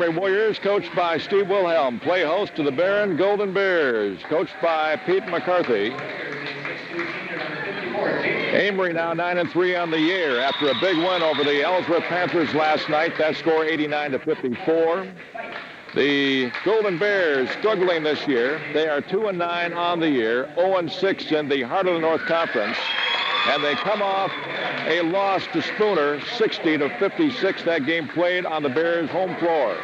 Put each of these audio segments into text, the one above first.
Amery Warriors, coached by Steve Wilhelm. Play host to the Barron Golden Bears, coached by Pete McCarthy. Amery now 9-3 on the year after a big win over the Ellsworth Panthers last night. That score 89-54. The Golden Bears struggling this year. They are 2-9 on the year, 0-6 in the Heart of the North Conference. And they come off a loss to Spooner, 60-56. That game played on the Bears' home floor.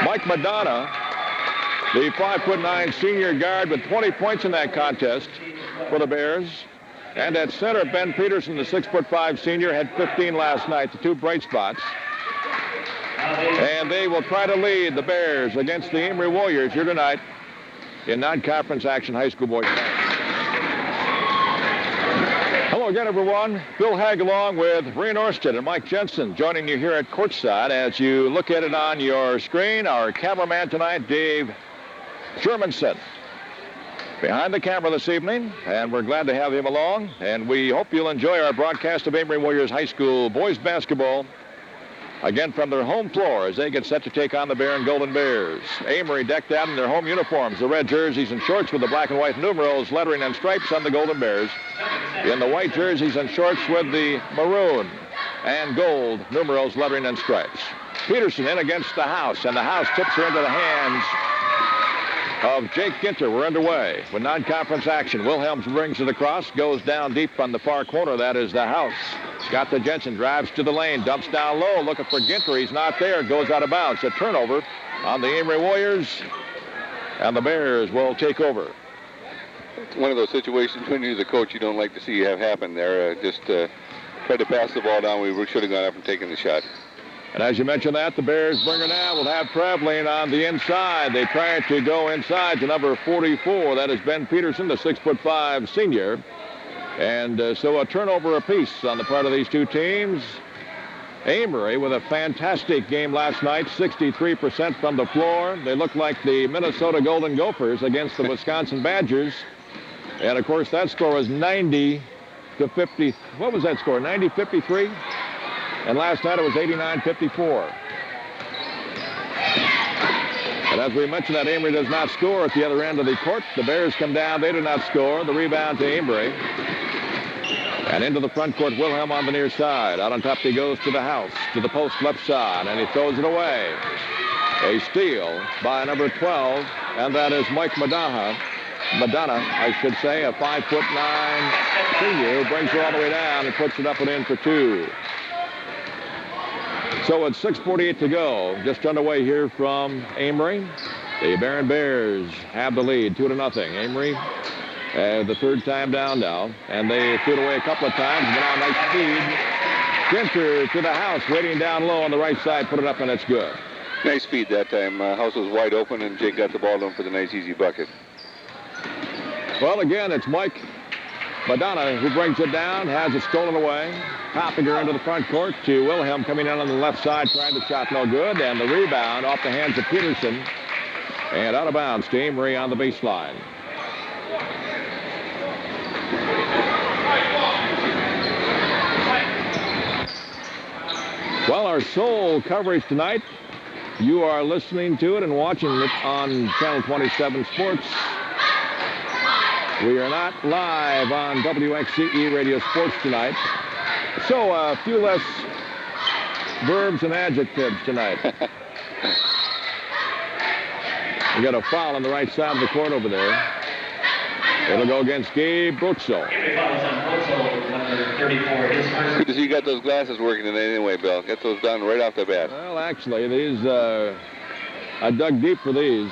Mike Madonna, the 5'9" senior guard with 20 points in that contest for the Bears. And at center, Ben Peterson, the 6'5" senior, had 15 last night, the two bright spots. And they will try to lead the Bears against the Amery Warriors here tonight in non-conference action high school boys. Hello again, everyone. Bill Hagg along with Ray Norstead and Mike Jensen joining you here at courtside. As you look at it on your screen, our cameraman tonight, Dave Shermanson, behind the camera this evening, and we're glad to have him along. And we hope you'll enjoy our broadcast of Amery Warriors High School boys basketball, again from their home floor as they get set to take on the Barron Golden Bears. Amery decked out in their home uniforms, the red jerseys and shorts with the black and white numerals, lettering, and stripes on the Golden Bears. In the white jerseys and shorts with the maroon and gold numerals, lettering, and stripes. Peterson in against the house, and the house tips her into the hands of Jake Ginter. We're underway with non-conference action. Wilhelm brings it across, goes down deep on the far corner. That is the house. Got to Jensen, drives to the lane, dumps down low, looking for Ginter. He's not there, goes out of bounds. A turnover on the Amery Warriors, and the Bears will take over. One of those situations when you're the coach you don't like to see have happen there. Just tried to pass the ball down. We should have gone up and taken the shot. And as you mentioned that, the Bears bring it now. Will have traveling on the inside. They try to go inside to number 44. That is Ben Peterson, the 6'5" senior. And so a turnover apiece on the part of these two teams. Amery with a fantastic game last night, 63% from the floor. They look like the Minnesota Golden Gophers against the Wisconsin Badgers. And, of course, that score was 90-50. What was that score, 90-53? And last night it was 89-54. And as we mentioned, that Amery does not score at the other end of the court. The Bears come down. They do not score. The rebound to Amery. And into the front court, Wilhelm on the near side. Out on top he goes to the house, to the post left side, and he throws it away. A steal by number 12, and that is Mike Madonna, I should say, a 5'9" senior who brings it all the way down and puts it up and in for two. So it's 6:48 to go. Just underway here from Amery. The Barron Bears have the lead, 2-0. Amery, the third time down now, and they threw it away a couple of times. But now nice speed. Ginter to the house, waiting down low on the right side, put it up, and it's good. Nice speed that time. House was wide open, and Jake got the ball to him for the nice, easy bucket. Well, again, it's Mike Madonna who brings it down, has it stolen away. Koppinger into the front court to Wilhelm coming in on the left side, trying the shot, no good. And the rebound off the hands of Peterson. And out of bounds to Amery on the baseline. Well, our sole coverage tonight, you are listening to it and watching it on Channel 27 Sports. We are not live on WXCE Radio Sports tonight. So a few less verbs and adjectives tonight. We got a foul on the right side of the court over there. It'll go against Gabe Brotzel. Good to see you got those glasses working today anyway, Bill. Get those done right off the bat. Well, actually, these, I dug deep for these.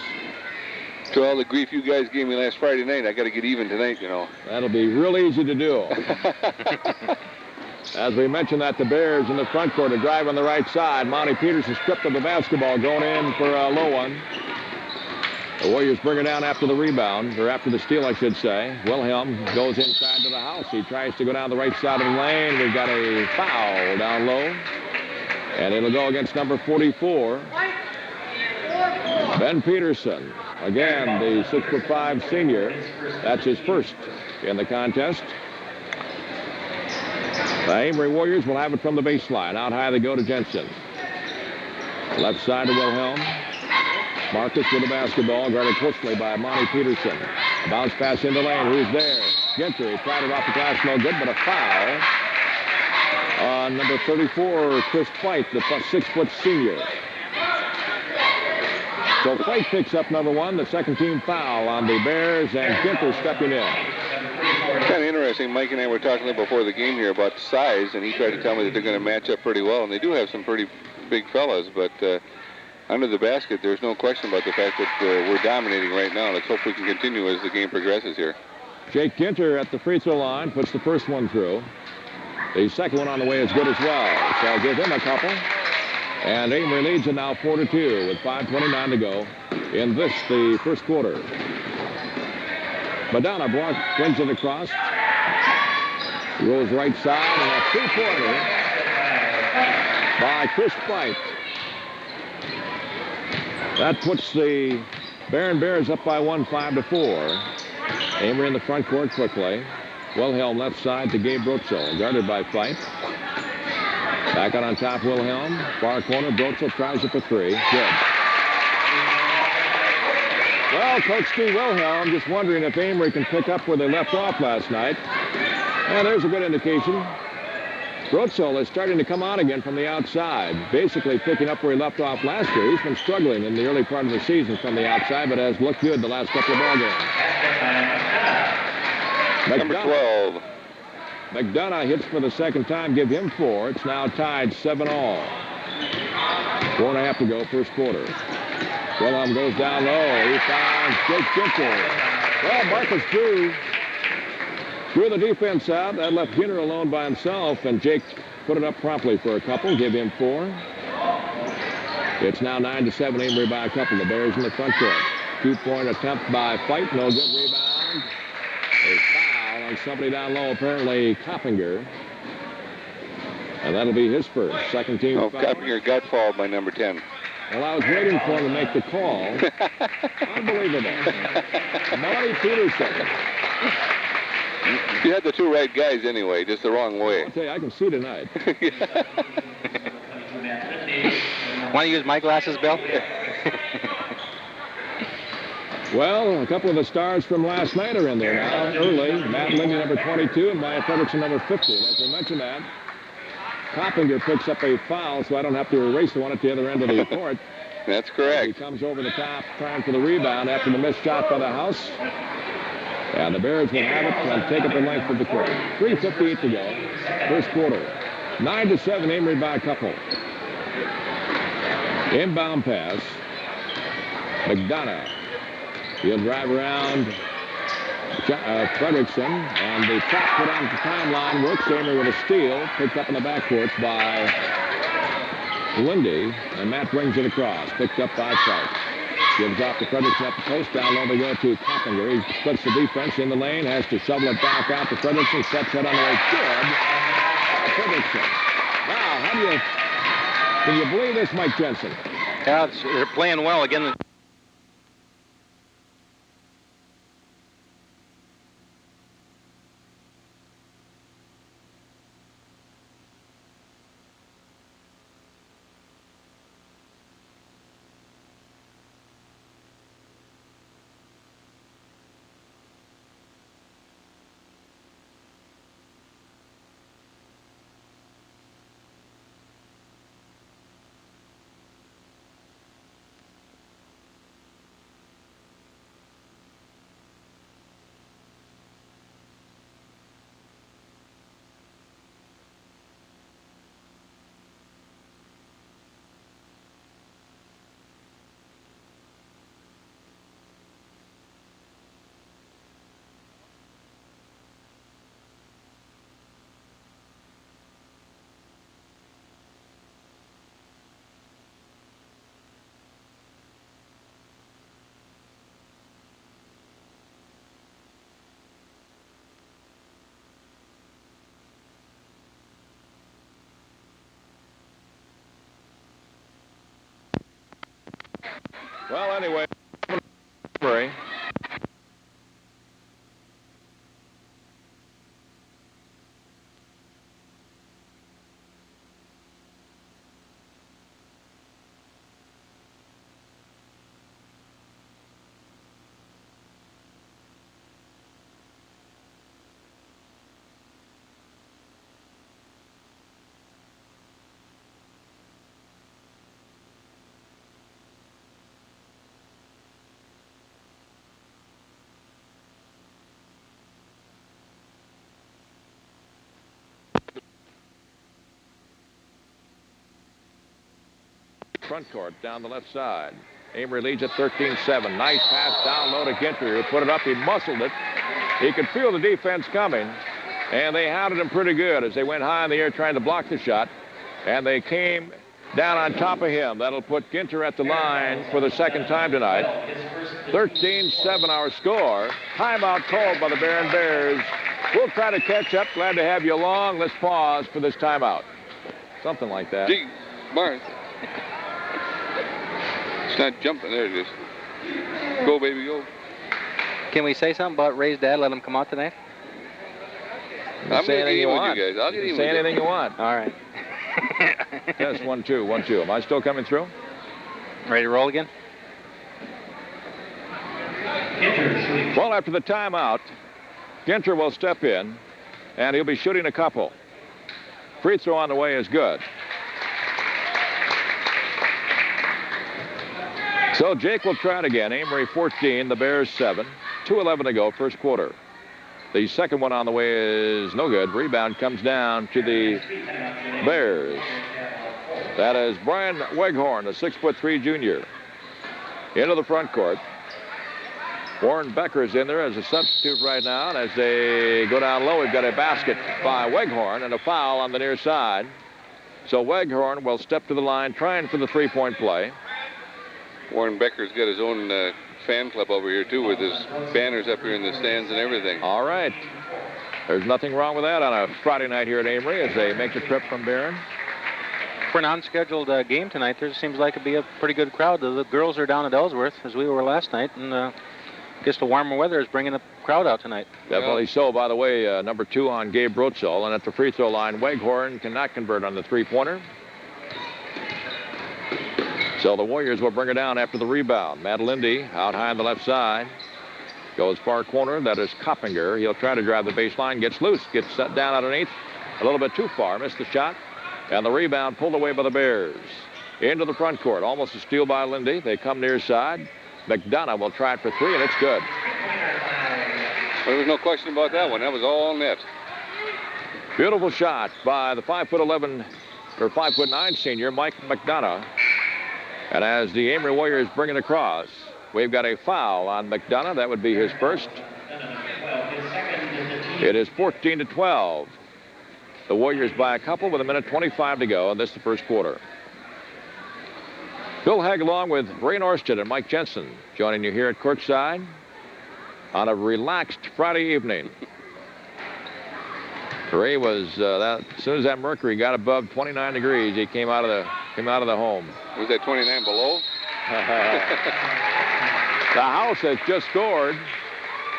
To all the grief you guys gave me last Friday night, I got to get even tonight, you know. That'll be real easy to do. As we mentioned that, the Bears in the front court, a drive on the right side. Monty Peterson stripped of the basketball, going in for a low one. The Warriors bring it down after the rebound, or after the steal, I should say. Wilhelm goes inside to the house. He tries to go down the right side of the lane. We've got a foul down low. And it'll go against number 44. Ben Peterson, again, the 6'5" senior. That's his first in the contest. The Amery Warriors will have it from the baseline. Out high they go to Jensen. Left side to Wilhelm. Marcus with the basketball, guarded closely by Monty Peterson. A bounce pass into lane. Who's there? Ginter. He tried it off the glass. No good, but a foul on number 34, Chris Fight, the 6-foot senior. So Fight picks up number 1, the second team foul on the Bears, and Ginter stepping in. Kind of interesting. Mike and I were talking before the game here about size, and he tried to tell me that they're going to match up pretty well, and they do have some pretty big fellas, but under the basket, there's no question about the fact that we're dominating right now. Let's hope we can continue as the game progresses here. Jake Ginter at the free throw line puts the first one through. The second one on the way is good as well. So I'll give him a couple. And Amery leads it now 4-2 with 5:29 to go in the first quarter. Madonna brings it across. Goes right side, and a three-pointer by Chris Fight. That puts the Barron Bears up by 1, 5-4. Amery in the front court quickly. Wilhelm left side to Gabe Brotzel, guarded by Fight. Back out on top, Wilhelm. Far corner, Brotzel tries it for 3. Good. Well, Coach Steve Wilhelm just wondering if Amery can pick up where they left off last night. And there's a good indication. Brotzel is starting to come on again from the outside, basically picking up where he left off last year. He's been struggling in the early part of the season from the outside, but has looked good the last couple of ball games. Number 12. McDonough hits for the second time, give him 4. It's now tied 7-all. 4.5 to go, first quarter. Wilhelm goes down low. He finds Jake Ginter. Well, Marcus drew the defense out. That left Ginter alone by himself, and Jake put it up promptly for a couple, give him 4. It's now 9-7, Amery by a couple. The Bears in the front court. 2-point attempt by Fight, no good rebound. A foul on somebody down low, apparently Koppinger. And that'll be his first. Second team foul. Koppinger got fouled by number 10. Well, I was waiting for him to make the call. Unbelievable. Monty Peterson. You had the 2 right guys anyway, just the wrong way. I'll tell you, I can see tonight. Want to use my glasses, Bill? Well, a couple of the stars from last night are in there now. Early, Matt Lindee, number 22, and Maya Fredrickson, number 50. As we mentioned that, Koppinger picks up a foul, so I don't have to erase the one at the other end of the court. That's correct. He comes over the top, trying for the rebound after the missed shot by the house. And the Bears will have it and take up the length of the court. 3:58 to go, first quarter. 9-7, Amery by a couple. Inbound pass. McDonough. He'll drive around Fredrickson, and the top put on the timeline works. Amery with a steal, picked up in the backcourt by Lindee, and Matt brings it across, picked up by Fight. Gives off to Fredrickson at the post. Down low they go to Koppinger. He splits the defense in the lane, has to shovel it back out to Fredrickson. Steps it on the way. Good. Fredrickson. Wow, can you believe this, Mike Jensen? Yeah, they're playing well again. Well, anyway, Amery. front court down the left side. Amery leads at 13-7. Nice pass down low to Ginter, who put it up. He muscled it. He could feel the defense coming, and they hounded him pretty good as they went high in the air trying to block the shot, and they came down on top of him. That'll put Ginter at the line for the second time tonight. 13-7 our score. Timeout called by the Barron Bears. We'll try to catch up. Glad to have you along. Let's pause for this timeout. Something like that. Gee, Barron. It's not jumping. There it is. Go, baby, go. Can we say something about Ray's dad? Let him come out tonight? I'm Say anything you want. You guys. I'll get even Say with anything you want. All right. Test 1, 2, 1, 2. Am I still coming through? Ready to roll again? Well, after the timeout, Ginter will step in, and he'll be shooting a couple. Free throw on the way is good. So Jake will try it again. Amery 14, the Bears 7. 2:11 to go, first quarter. The second one on the way is no good. Rebound comes down to the Bears. That is Brian Weghorn, a 6'3" junior. Into the front court. Warren Becker's in there as a substitute right now. And as they go down low, we've got a basket by Weghorn and a foul on the near side. So Weghorn will step to the line, trying for the three-point play. Warren Becker's got his own fan club over here, too, with his banners up here in the stands and everything. All right. There's nothing wrong with that on a Friday night here at Amery as they make the trip from Barron. For an unscheduled game tonight, there seems like it'd be a pretty good crowd. The girls are down at Ellsworth, as we were last night, and I guess the warmer weather is bringing the crowd out tonight. Definitely so. By the way, number 2 on Gabe Brotzel, and at the free throw line, Weghorn cannot convert on the three-pointer. So the Warriors will bring her down after the rebound. Matt Lindee out high on the left side. Goes far corner. That is Koppinger. He'll try to drive the baseline. Gets loose. Gets set down underneath. A little bit too far. Missed the shot. And the rebound pulled away by the Bears. Into the front court. Almost a steal by Lindee. They come near side. McDonough will try it for 3, and it's good. Well, there was no question about that one. That was all net. Beautiful shot by the 5'11" or 5'9" senior, Mike McDonough. And as the Amery Warriors bring it across, we've got a foul on McDonough. That would be his first. It is 14-12. The Warriors by a couple with 1:25 to go, and this is the first quarter. Bill Hegg along with Ray Norstead and Mike Jensen joining you here at courtside on a relaxed Friday evening. Ray was as soon as that mercury got above 29 degrees, he came out of the home. Was that 29 below? The House has just scored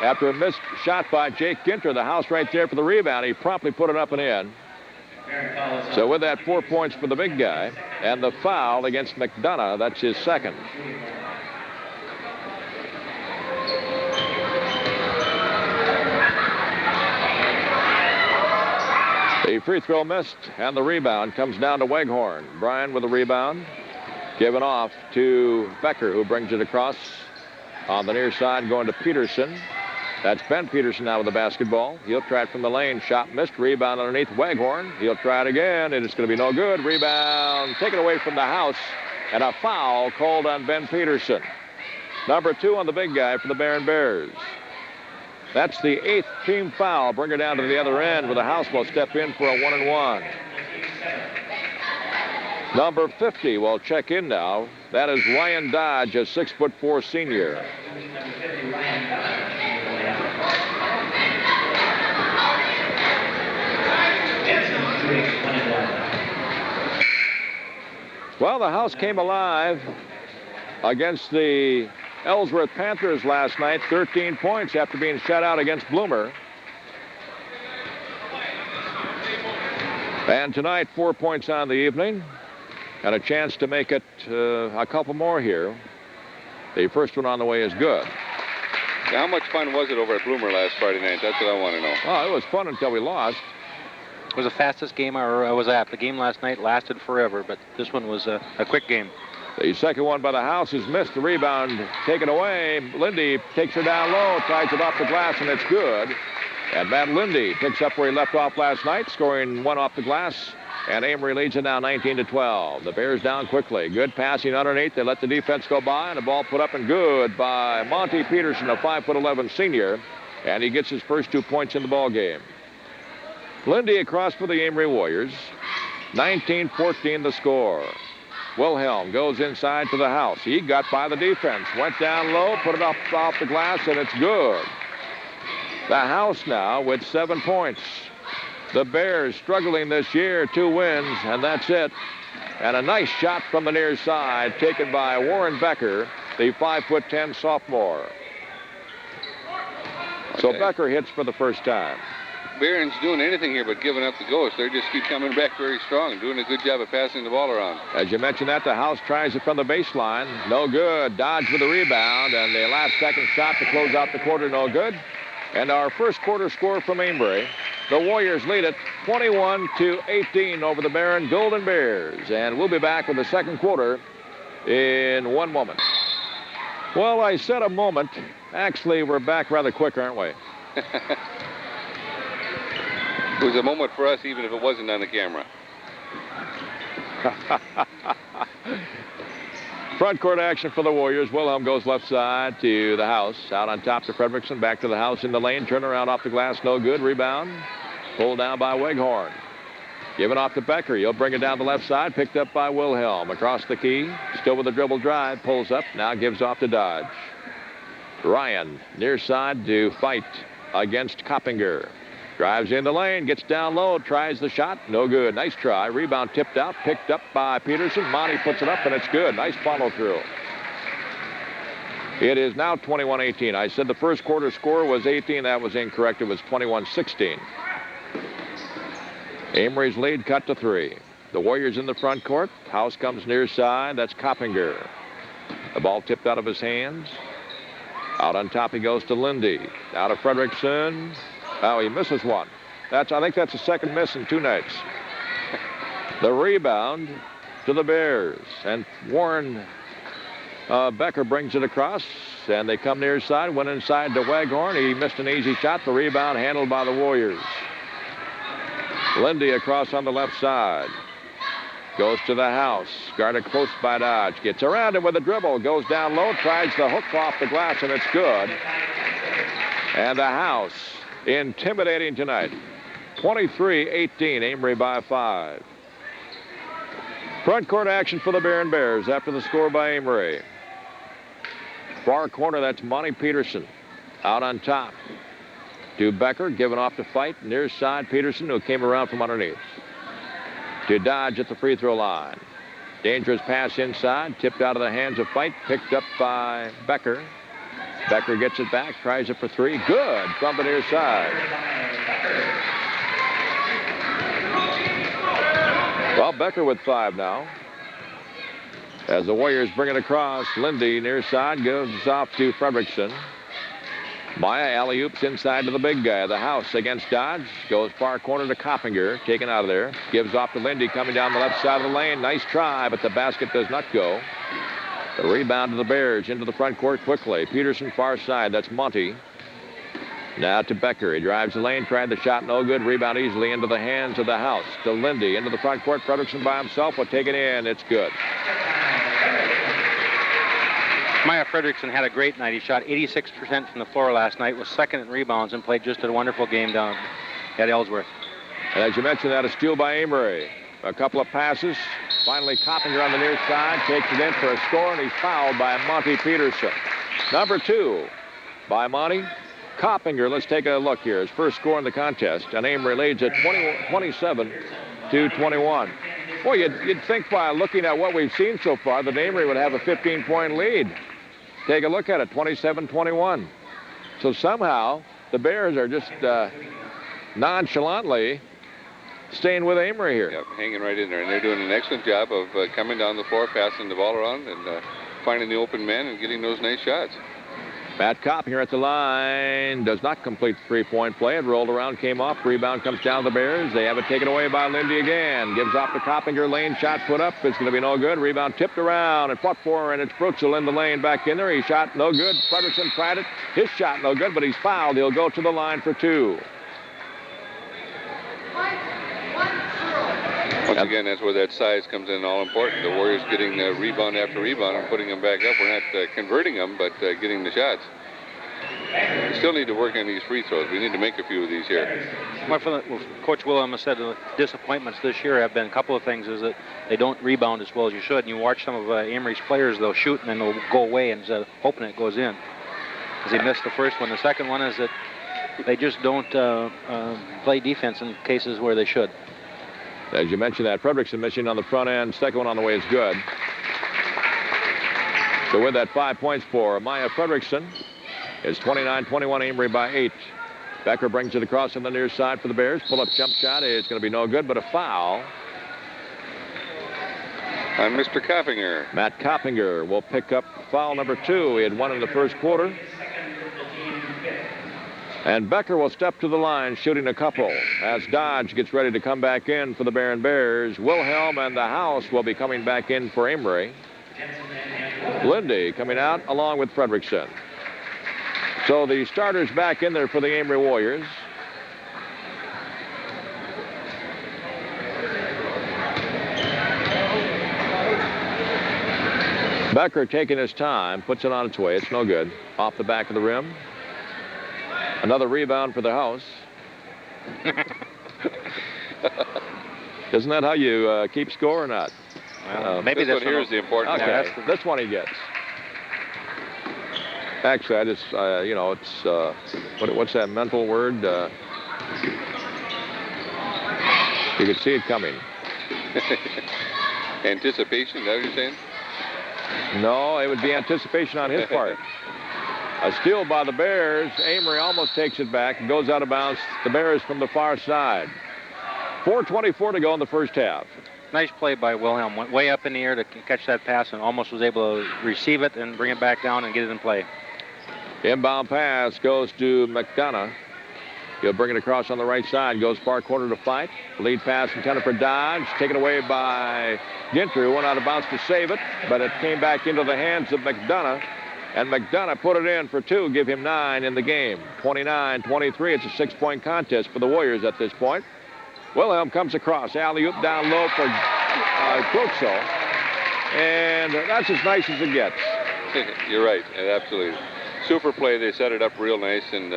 after a missed shot by Jake Ginter. The House right there for the rebound. He promptly put it up and in. So with that, 4 points for the big guy. And the foul against McDonough, that's his second. The free throw missed, and the rebound comes down to Weghorn. Brian with the rebound. Given off to Becker, who brings it across on the near side, going to Peterson. That's Ben Peterson now with the basketball. He'll try it from the lane. Shot missed. Rebound underneath Weghorn. He'll try it again. It is going to be no good. Rebound taken away from the House. And a foul called on Ben Peterson. Number 2 on the big guy for the Barron Bears. That's the 8th team foul. Bring her down to the other end where the House will step in for a 1-and-1. Number 50 will check in now. That is Ryan Dodge, a 6'4" senior. Well, the House came alive against the Ellsworth Panthers last night. 13 points after being shut out against Bloomer. And tonight, 4 points on the evening. And a chance to make it a couple more here. The first one on the way is good. Now, how much fun was it over at Bloomer last Friday night? That's what I want to know. Oh, it was fun until we lost. It was the fastest game I was at. The game last night lasted forever, but this one was a quick game. The second one by the House is missed. The rebound taken away. Lindee takes her down low, ties it off the glass, and it's good. And Matt Lindee picks up where he left off last night, scoring 1 off the glass And Amery leads it now 19-12. The Bears down quickly. Good passing underneath. They let the defense go by, and the ball put up and good by Monty Peterson, a 5'11" senior. And he gets his first 2 points in the ball game. Lindee across for the Amery Warriors. 19-14 the score. Wilhelm goes inside to the house. He got by the defense. Went down low, put it up off the glass, and it's good. The house now with 7 points. The Bears struggling this year, 2 wins, and that's it. And a nice shot from the near side taken by Warren Becker, the 5'10" sophomore. So Becker hits for the first time. Barron's doing anything here but giving up the ghost. They just keep coming back very strong and doing a good job of passing the ball around. As you mentioned that, the house tries it from the baseline. No good. Dodge with the rebound, and the last second shot to close out the quarter, no good. And our first quarter score from Amery. The Warriors lead it 21-18 over the Barron Golden Bears. And we'll be back with the second quarter in 1 moment. Well, I said a moment. Actually, we're back rather quick, aren't we? It was a moment for us, even if it wasn't on the camera. Front court action for the Warriors. Wilhelm goes left side to the house. Out on top to Fredrickson. Back to the house in the lane. Turnaround off the glass. No good. Rebound. Pulled down by Weghorn. Given off to Becker. He'll bring it down the left side. Picked up by Wilhelm. Across the key. Still with a dribble drive. Pulls up. Now gives off to Dodge. Ryan near side to fight against Koppinger. Drives in the lane, gets down low, tries the shot, no good. Nice try. Rebound tipped out, picked up by Peterson. Monty puts it up, and it's good. Nice follow through. It is now 21-18. I said the first quarter score was 18. That was incorrect. It was 21-16. Amery's lead cut to 3. The Warriors in the front court. House comes near side. That's Koppinger. The ball tipped out of his hands. Out on top he goes to Lindee. Out of Fredrickson. Oh, he misses one. I think that's the second miss in 2 nights. The rebound to the Bears. And Warren Becker brings it across. And they come near side. Went inside to Weghorn. He missed an easy shot. The rebound handled by the Warriors. Lindee across on the left side. Goes to the house. Guarded close by Dodge. Gets around him with a dribble. Goes down low. Tries the hook off the glass, and it's good. And the house intimidating tonight. 23-18. Amery by 5. Front court action for the Barron Bears after the score by Amery. Far corner, that's Monty Peterson. Out on top to Becker. Given off to fight. Near side, Peterson, who came around from underneath. To Dodge at the free throw line. Dangerous pass inside. Tipped out of the hands of Fight. Picked up by Becker. Becker gets it back. Tries it for 3. Good from the near side. Well, Becker with 5 now. As the Warriors bring it across, Lindee near side goes off to Fredrickson. Maya alley-oops inside to the big guy. The house against Dodge. Goes far corner to Koppinger. Taken out of there. Gives off to Lindee coming down the left side of the lane. Nice try, but the basket does not go. The rebound to the Bears into the front court quickly. Peterson far side. That's Monty. Now to Becker. He drives the lane. Tried the shot. No good. Rebound easily into the hands of the house. To Lindee into the front court. Fredrickson by himself will take it in. It's good. Maya Fredrickson had a great night. He shot 86% from the floor last night, was second in rebounds, and played just a wonderful game down at Ellsworth. And as you mentioned, that a steal by Amery. A couple of passes. Finally, Koppinger on the near side takes it in for a score, and he's fouled by Monty Peterson. Number 2 by Monty. Koppinger, let's take a look here. His first score in the contest, and Amery leads at 27-21. Boy, you'd think by looking at what we've seen so far that Amery would have a 15-point lead. Take a look at it, 27-21. So somehow the Bears are just nonchalantly staying with Amery here. Yep, hanging right in there. And they're doing an excellent job of coming down the floor, passing the ball around, and finding the open man and getting those nice shots. Matt Koppinger at the line. Does not complete the three-point play. It rolled around, came off. Rebound comes down to the Bears. They have it taken away by Lindee again. Gives off to Koppinger. Lane shot put up. It's going to be no good. Rebound tipped around and fought for, and it's Brotzel in the lane back in there. He shot no good. Fredrickson tried it. His shot no good, but he's fouled. He'll go to the line for 2. Once again, that's where that size comes in all important. The Warriors getting rebound after rebound and putting them back up. We're not converting them, but getting the shots. We still need to work on these free throws. We need to make a few of these here. Well, Coach Wilhelm has said the disappointments this year have been a couple of things. Is that they don't rebound as well as you should. And you watch some of Amery's players, they'll shoot and then they'll go away and hoping it goes in. Because he missed the first one. The second one is that they just don't play defense in cases where they should. As you mentioned that, Fredrickson missing on the front end. Second one on the way is good. So with that 5 points for Maya Fredrickson, it's 29-21, Amery by 8. Becker brings it across on the near side for the Bears. Pull-up jump shot is going to be no good, but a foul. On Mr. Koppinger. Matt Koppinger will pick up foul number 2. He had one in the first quarter. And Becker will step to the line, shooting a couple. As Dodge gets ready to come back in for the Barron Bears, Wilhelm and the house will be coming back in for Amery. Lindee coming out along with Fredrickson. So the starters back in there for the Amery Warriors. Becker taking his time, puts it on its way. It's no good. Off the back of the rim. Another rebound for the house. Isn't that how you keep score or not? Well, maybe this one here is the important one. Okay, this one he gets. Actually, I just, you know, it's, what's that mental word? You could see it coming. Anticipation, is that what you're saying? No, it would be anticipation on his part. A steal by the Bears. Amery almost takes it back and goes out of bounds. The Bears from the far side. 4:24 to go in the first half. Nice play by Wilhelm. Went way up in the air to catch that pass and almost was able to receive it and bring it back down and get it in play. Inbound pass goes to McDonough. He'll bring it across on the right side. Goes far corner to fight. Lead pass intended for Dodge. Taken away by Ginter, who went out of bounds to save it. But it came back into the hands of McDonough. And McDonough put it in for 2, give him 9 in the game. 29-23. It's a 6-point contest for the Warriors at this point. Wilhelm comes across. Alley-oop down low for Brotzel. And that's as nice as it gets. You're right. Absolutely. Super play. They set it up real nice and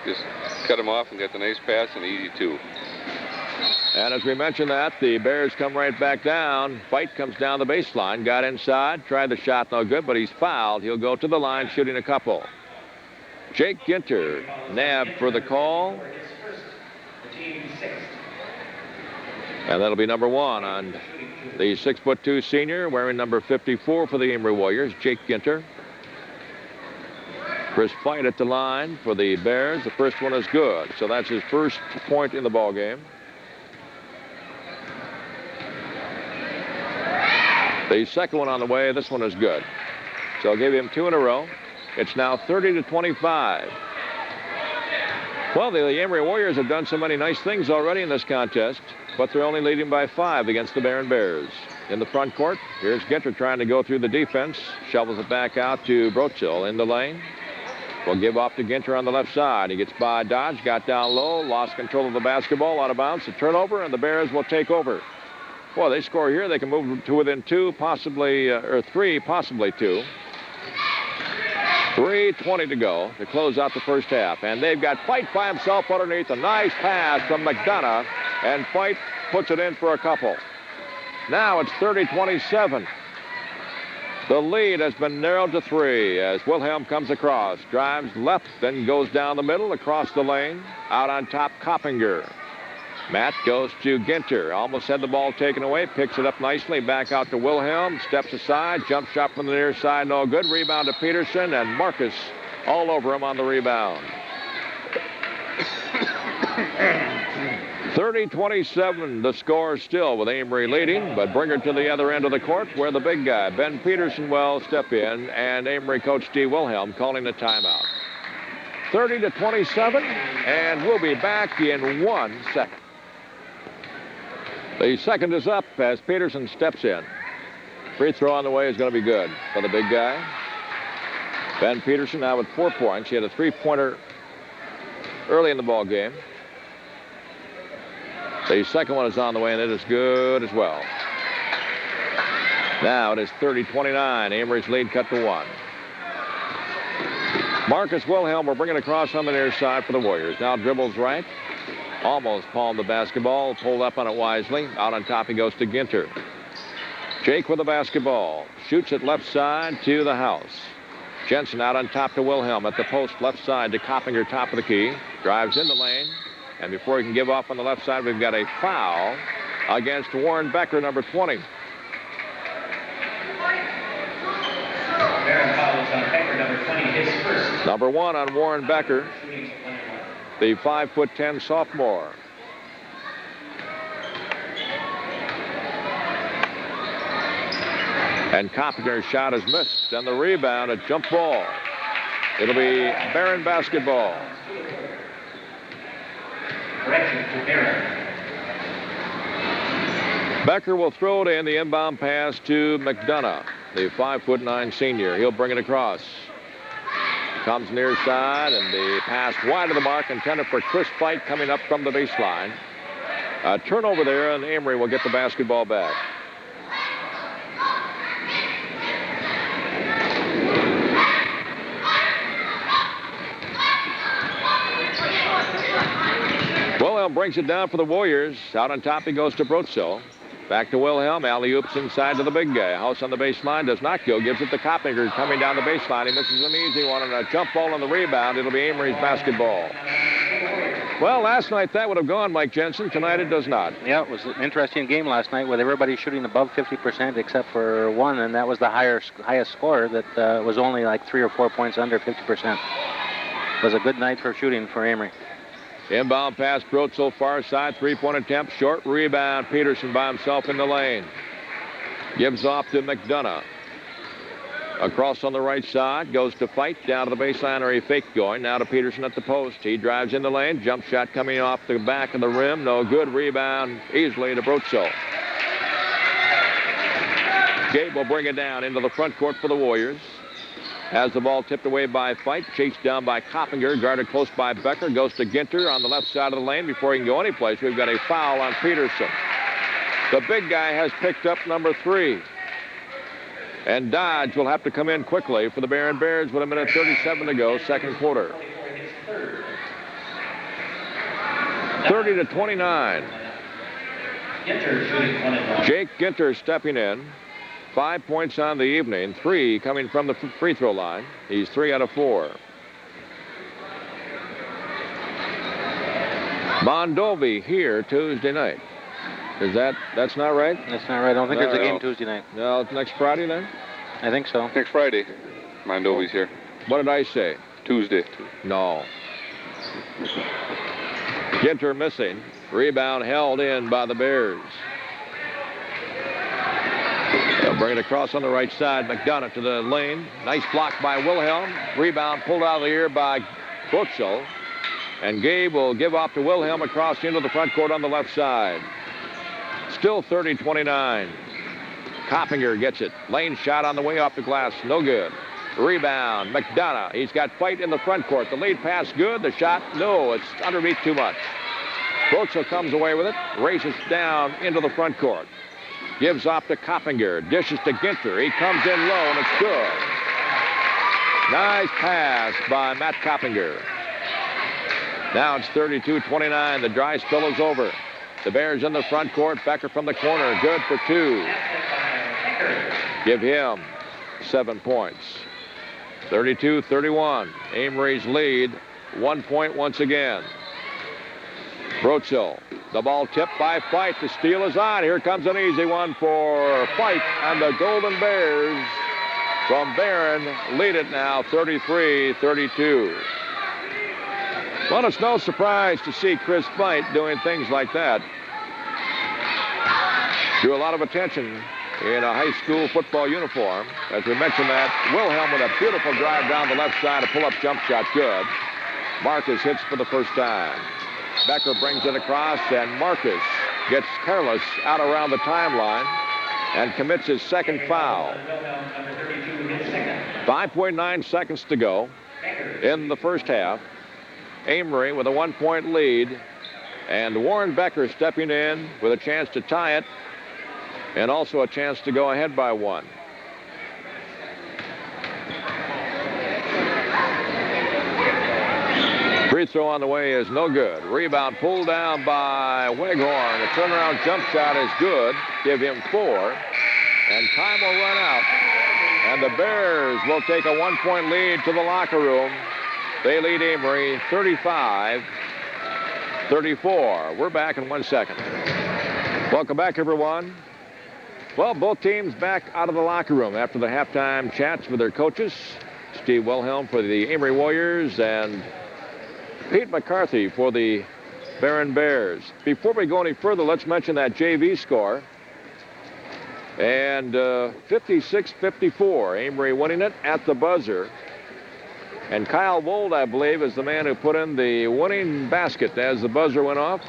just cut him off and got the nice pass and easy 2. And as we mentioned that, the Bears come right back down. Fight comes down the baseline. Got inside. Tried the shot. No good, but he's fouled. He'll go to the line shooting a couple. Jake Ginter nabbed for the call. And that'll be number 1 on the 6'2" senior wearing number 54 for the Amery Warriors, Jake Ginter. Chris Fight at the line for the Bears. The first one is good. So that's his first point in the ball game. The second one on the way, this one is good. So I'll give him 2 in a row. It's now 30-25. Well, the Amery Warriors have done so many nice things already in this contest, but they're only leading by 5 against the Barron Bears. In the front court, here's Ginter trying to go through the defense. Shovels it back out to Brotzel in the lane. Will give off to Ginter on the left side. He gets by Dodge, got down low, lost control of the basketball, out of bounds. A turnover, and the Bears will take over. Well, they score here. They can move to within 2, possibly, or 3, possibly 2. 3:20 to go to close out the first half. And they've got Fight by himself underneath. A nice pass from McDonough. And Fight puts it in for a couple. Now it's 30-27. The lead has been narrowed to 3 as Wilhelm comes across. Drives left, then goes down the middle, across the lane. Out on top, Koppinger. Matt goes to Ginter. Almost had the ball taken away. Picks it up nicely. Back out to Wilhelm. Steps aside. Jump shot from the near side. No good. Rebound to Peterson. And Marcus all over him on the rebound. 30-27. The score still with Amery leading. But bring her to the other end of the court where the big guy, Ben Peterson, will step in. And Amery coach Steve Wilhelm calling the timeout. 30-27. And we'll be back in 1 second. The second is up as Peterson steps in. Free throw on the way is going to be good for the big guy. Ben Peterson now with 4 points. He had a 3-pointer early in the ball game. The second one is on the way, and it is good as well. Now it is 30-29. Amery's lead cut to 1. Marcus Wilhelm will bring it across on the near side for the Warriors. Now dribbles right. Almost palmed the basketball. Pulled up on it wisely. Out on top he goes to Ginter. Jake with the basketball. Shoots it left side to the house. Jensen out on top to Wilhelm at the post left side to Koppinger, top of the key. Drives in the lane. And before he can give off on the left side, we've got a foul against Warren Becker, number 20. Barron fouls on Becker, number 20, his first. Number 1 on Warren Becker, the 5'10" sophomore. And Koppinger's shot is missed, and the rebound, a jump ball. It'll be Barron basketball. Correction to Barron. Becker will throw it in, the inbound pass to McDonough, the 5'9" senior. He'll bring it across. Comes near side, and the pass wide of the mark, intended for Chris Fight coming up from the baseline. A turnover there, and Amery will get the basketball back. Wilhelm brings it down for the Warriors. Out on top he goes to Brotzel. Back to Wilhelm. Alley-oops inside to the big guy. House on the baseline does not go. Gives it to Koppinger coming down the baseline. He misses an easy one and a jump ball on the rebound. It'll be Amery's basketball. Well, last night that would have gone, Mike Jensen. Tonight it does not. Yeah, it was an interesting game last night with everybody shooting above 50% except for one, and that was the highest score that was only like 3 or 4 points under 50%. It was a good night for shooting for Amery. Inbound pass, Brotzel, far side, three-point attempt, short rebound. Peterson by himself in the lane. Gives off to McDonough. Across on the right side, goes to Fight, down to the baseline, or he fake going. Now to Peterson at the post. He drives in the lane, jump shot coming off the back of the rim. No good, rebound easily to Brotzel. Gabe will bring it down into the front court for the Warriors. Has the ball tipped away by Fight, chased down by Koppinger, guarded close by Becker, goes to Ginter on the left side of the lane. Before he can go anyplace, we've got a foul on Peterson. The big guy has picked up number 3. And Dodge will have to come in quickly for the Barron Bears with 1:37 to go, second quarter. 30-29. Jake Ginter stepping in. 5 points on the evening, 3 coming from the free throw line. He's 3 out of 4. Mondovi here Tuesday night. That's not right? That's not right. I don't think there's a game Tuesday night. No, it's next Friday then? I think so. Next Friday. Mondovi's here. What did I say? Tuesday. No. Ginter missing. Rebound held in by the Bears. They'll bring it across on the right side. McDonough to the lane. Nice block by Wilhelm. Rebound pulled out of the air by Brotzel. And Gabe will give off to Wilhelm across into the front court on the left side. Still 30-29. Koppinger gets it. Lane shot on the way off the glass. No good. Rebound. McDonough. He's got Fight in the front court. The lead pass good. The shot, no. It's underneath too much. Brotzel comes away with it. Races down into the front court. Gives off to Koppinger. Dishes to Ginter. He comes in low, and it's good. Nice pass by Matt Koppinger. Now it's 32-29. The dry spell is over. The Bears in the front court. Becker from the corner. Good for 2. Give him 7 points. 32-31. Amery's lead. 1 point once again. Brotzel. The ball tipped by Fight. The steal is on. Here comes an easy one for Fight. And the Golden Bears from Barron lead it now 33-32. Well, it's no surprise to see Chris Fight doing things like that. Drew a lot of attention in a high school football uniform. As we mentioned that, Wilhelm with a beautiful drive down the left side, a pull-up jump shot, good. Marcus hits for the first time. Becker brings it across, and Marcus gets careless out around the timeline and commits his second foul. 5.9 seconds to go in the first half. Amery with a 1-point lead And Warren Becker stepping in with a chance to tie it and also a chance to go ahead by 1. Free throw on the way is no good. Rebound pulled down by Weghorn. The turnaround jump shot is good. Give him 4. And time will run out. And the Bears will take a 1-point lead to the locker room. They lead Amery 35-34. We're back in 1 second. Welcome back, everyone. Well, both teams back out of the locker room after the halftime chats with their coaches. Steve Wilhelm for the Amery Warriors and Pete McCarthy for the Barron Bears. Before we go any further, let's mention that JV score. And 56-54, Amery winning it at the buzzer. And Kyle Wold, I believe, is the man who put in the winning basket as the buzzer went off.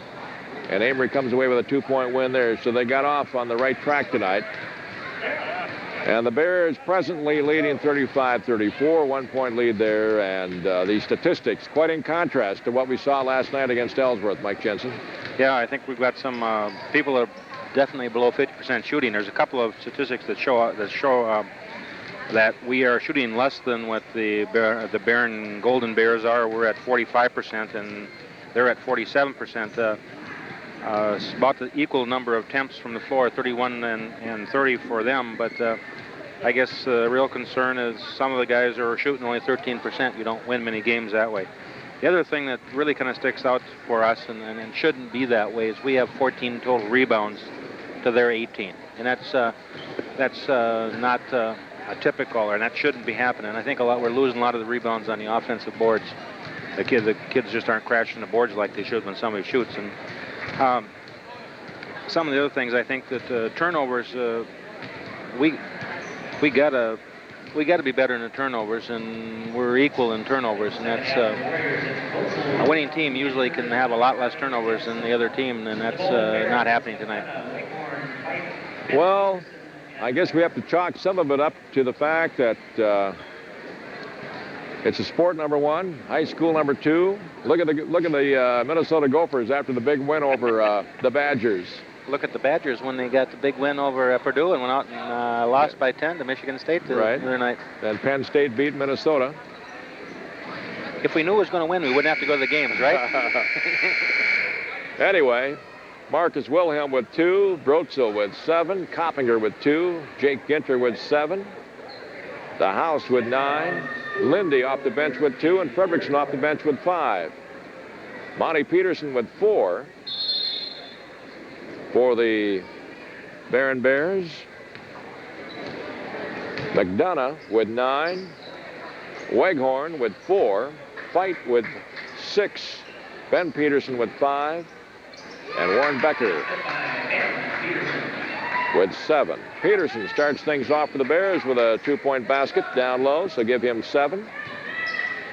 And Amery comes away with a 2-point win there, so they got off on the right track tonight. And the Bears presently leading 35-34, 1-point lead there. And the statistics quite in contrast to what we saw last night against Ellsworth, Mike Jensen. Yeah, I think we've got some people that are definitely below 50% shooting. There's a couple of statistics that show that we are shooting less than what the Barron Golden Bears are. We're at 45%, and they're at 47%. It's about the equal number of attempts from the floor, 31 and 30 for them. But I guess the real concern is some of the guys are shooting only 13%. You don't win many games that way. The other thing that really kind of sticks out for us, and shouldn't be that way, is we have 14 total rebounds to their 18, and that's not typical, and that shouldn't be happening. I think we're losing a lot of the rebounds on the offensive boards. The kids just aren't crashing the boards like they should when somebody shoots. And some of the other things, I think that turnovers, we gotta be better in the turnovers, and we're equal in turnovers, and that's a winning team usually can have a lot less turnovers than the other team, and that's not happening tonight. Well, I guess we have to chalk some of it up to the fact that it's a sport, number 1, high school, number 2. Look at the Minnesota Gophers after the big win over the Badgers. Look at the Badgers when they got the big win over Purdue and went out and lost by 10 to Michigan State the other night. And Penn State beat Minnesota. If we knew it was going to win, we wouldn't have to go to the games, right? Anyway, Marcus Wilhelm with 2, Brotzel with 7, Koppinger with 2, Jake Ginter with 7, the House with 9, Lindee off the bench with 2, and Fredrickson off the bench with 5. Monty Peterson with 4 for the Barron Bears. McDonough with 9, Weghorn with 4, Fight with 6, Ben Peterson with 5, and Warren Becker with 7. Peterson starts things off for the Bears with a 2-point basket down low, so give him 7.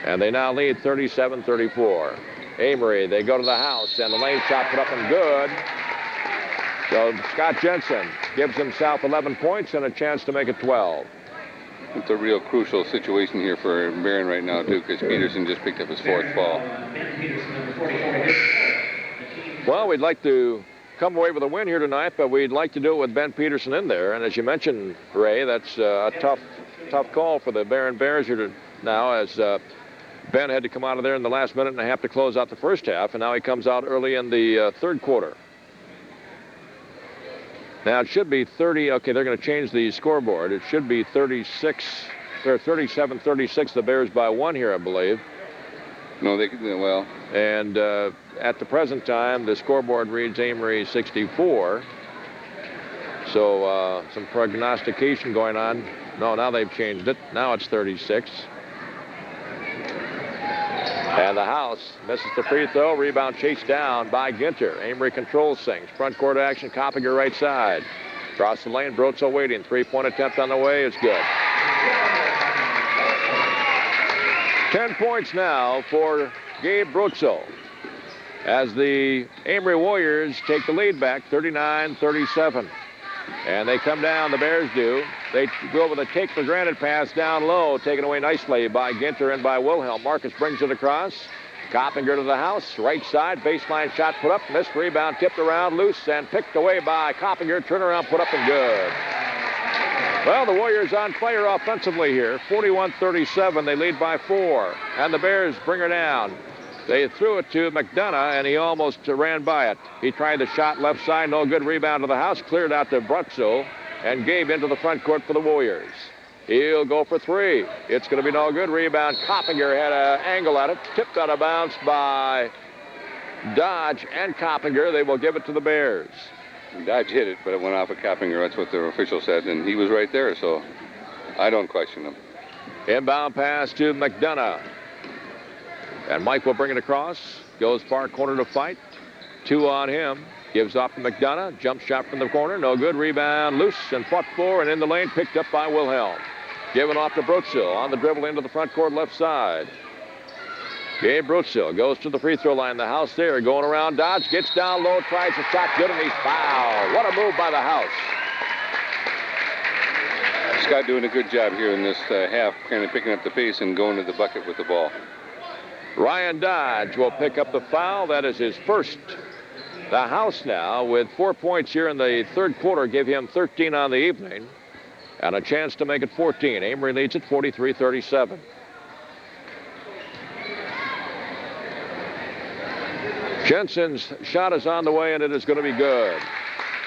And they now lead 37-34. Amery, they go to the house, and the lane shot put up and good. So Scott Jensen gives himself 11 points and a chance to make it 12. It's a real crucial situation here for Barron right now, too, because Peterson just picked up his 4th foul. Well, we'd like to come away with a win here tonight, but we'd like to do it with Ben Peterson in there. And as you mentioned, Ray, that's a tough call for the Barron Bears here now, as Ben had to come out of there in the last minute and a half to close out the first half, and now he comes out early in the third quarter. Now it should be 30. Okay, they're going to change the scoreboard. It should be 37-36. The Bears by 1 here, I believe. No, they could do well. And at the present time, the scoreboard reads Amery 64. So some prognostication going on. No, now they've changed it. Now it's 36. And the House misses the free throw. Rebound chased down by Ginter. Amery controls things. Front court action. Koppinger right side. Across the lane. Brotzel waiting. 3-point attempt on the way. It's good. 10 points now for Gabe Brotzel as the Amery Warriors take the lead back 39-37. And they come down, the Bears do. They go with a take-for-granted pass down low, taken away nicely by Ginter and by Wilhelm. Marcus brings it across. Koppinger to the house, right side, baseline shot put up, missed, rebound tipped around, loose, and picked away by Koppinger. Turnaround put up and good. Well, the Warriors on fire offensively here. 41-37, they lead by 4. And the Bears bring her down. They threw it to McDonough, and he almost ran by it. He tried the shot left side, no good, rebound to the house, cleared out to Brotzel, and gave into the front court for the Warriors. He'll go for 3. It's going to be no good. Rebound. Koppinger had an angle at it. Tipped out of bounds by Dodge and Koppinger. They will give it to the Bears. Dodge hit it, but it went off of Koppinger. That's what the official said, and he was right there, so I don't question him. Inbound pass to McDonough. And Mike will bring it across. Goes far corner to fight. 2 on him. Gives off to McDonough. Jump shot from the corner. No good. Rebound. Loose and fought for and in the lane. Picked up by Wilhelm. Given off to Brotzel. On the dribble into the front court left side. Gabe Brotzel goes to the free throw line. The house there going around. Dodge gets down low. Tries a shot. Good, and he's fouled. What a move by the house. Scott doing a good job here in this half, kind of picking up the pace and going to the bucket with the ball. Ryan Dodge will pick up the foul. That is his first. The house now with 4 points here in the third quarter give him 13 on the evening and a chance to make it 14. Amery leads it 43-37. Jensen's shot is on the way, and it is going to be good.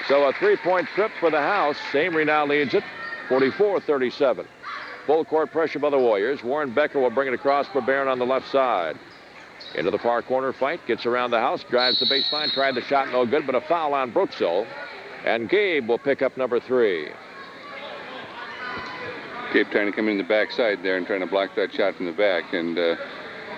So a 3-point trip for the house. Amery now leads it 44-37. Full court pressure by the Warriors. Warren Becker will bring it across for Barron on the left side. Into the far corner fight, gets around the house, drives the baseline, tried the shot, no good, but a foul on Brotzel. And Gabe will pick up number 3. Gabe trying to come in the backside there and trying to block that shot from the back. And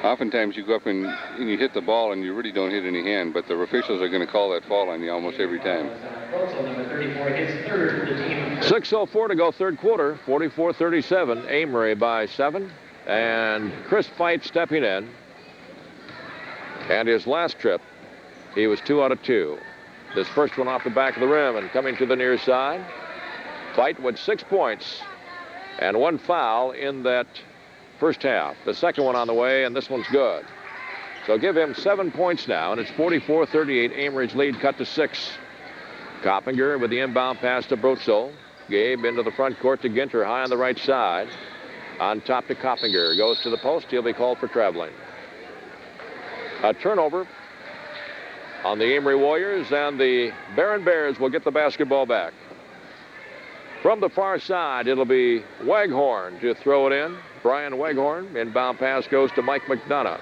oftentimes you go up and you hit the ball and you really don't hit any hand, but the officials are going to call that foul on you almost every time. Brotzel, number 34, hits third for the team. 6:04 to go third quarter, 44-37. Amery by 7. And Chris Fight stepping in. And his last trip, he was 2 out of 2. This first one off the back of the rim and coming to the near side. Fight with 6 points and 1 foul in that first half. The second one on the way, and this one's good. So give him 7 points now, and it's 44-38. Amery's lead cut to 6. Koppinger with the inbound pass to Brotzel. Gabe into the front court to Ginter, high on the right side. On top to Koppinger. Goes to the post. He'll be called for traveling. A turnover on the Amery Warriors, and the Barron Bears will get the basketball back. From the far side, it'll be Waghorn to throw it in. Brian Waghorn. Inbound pass goes to Mike McDonough.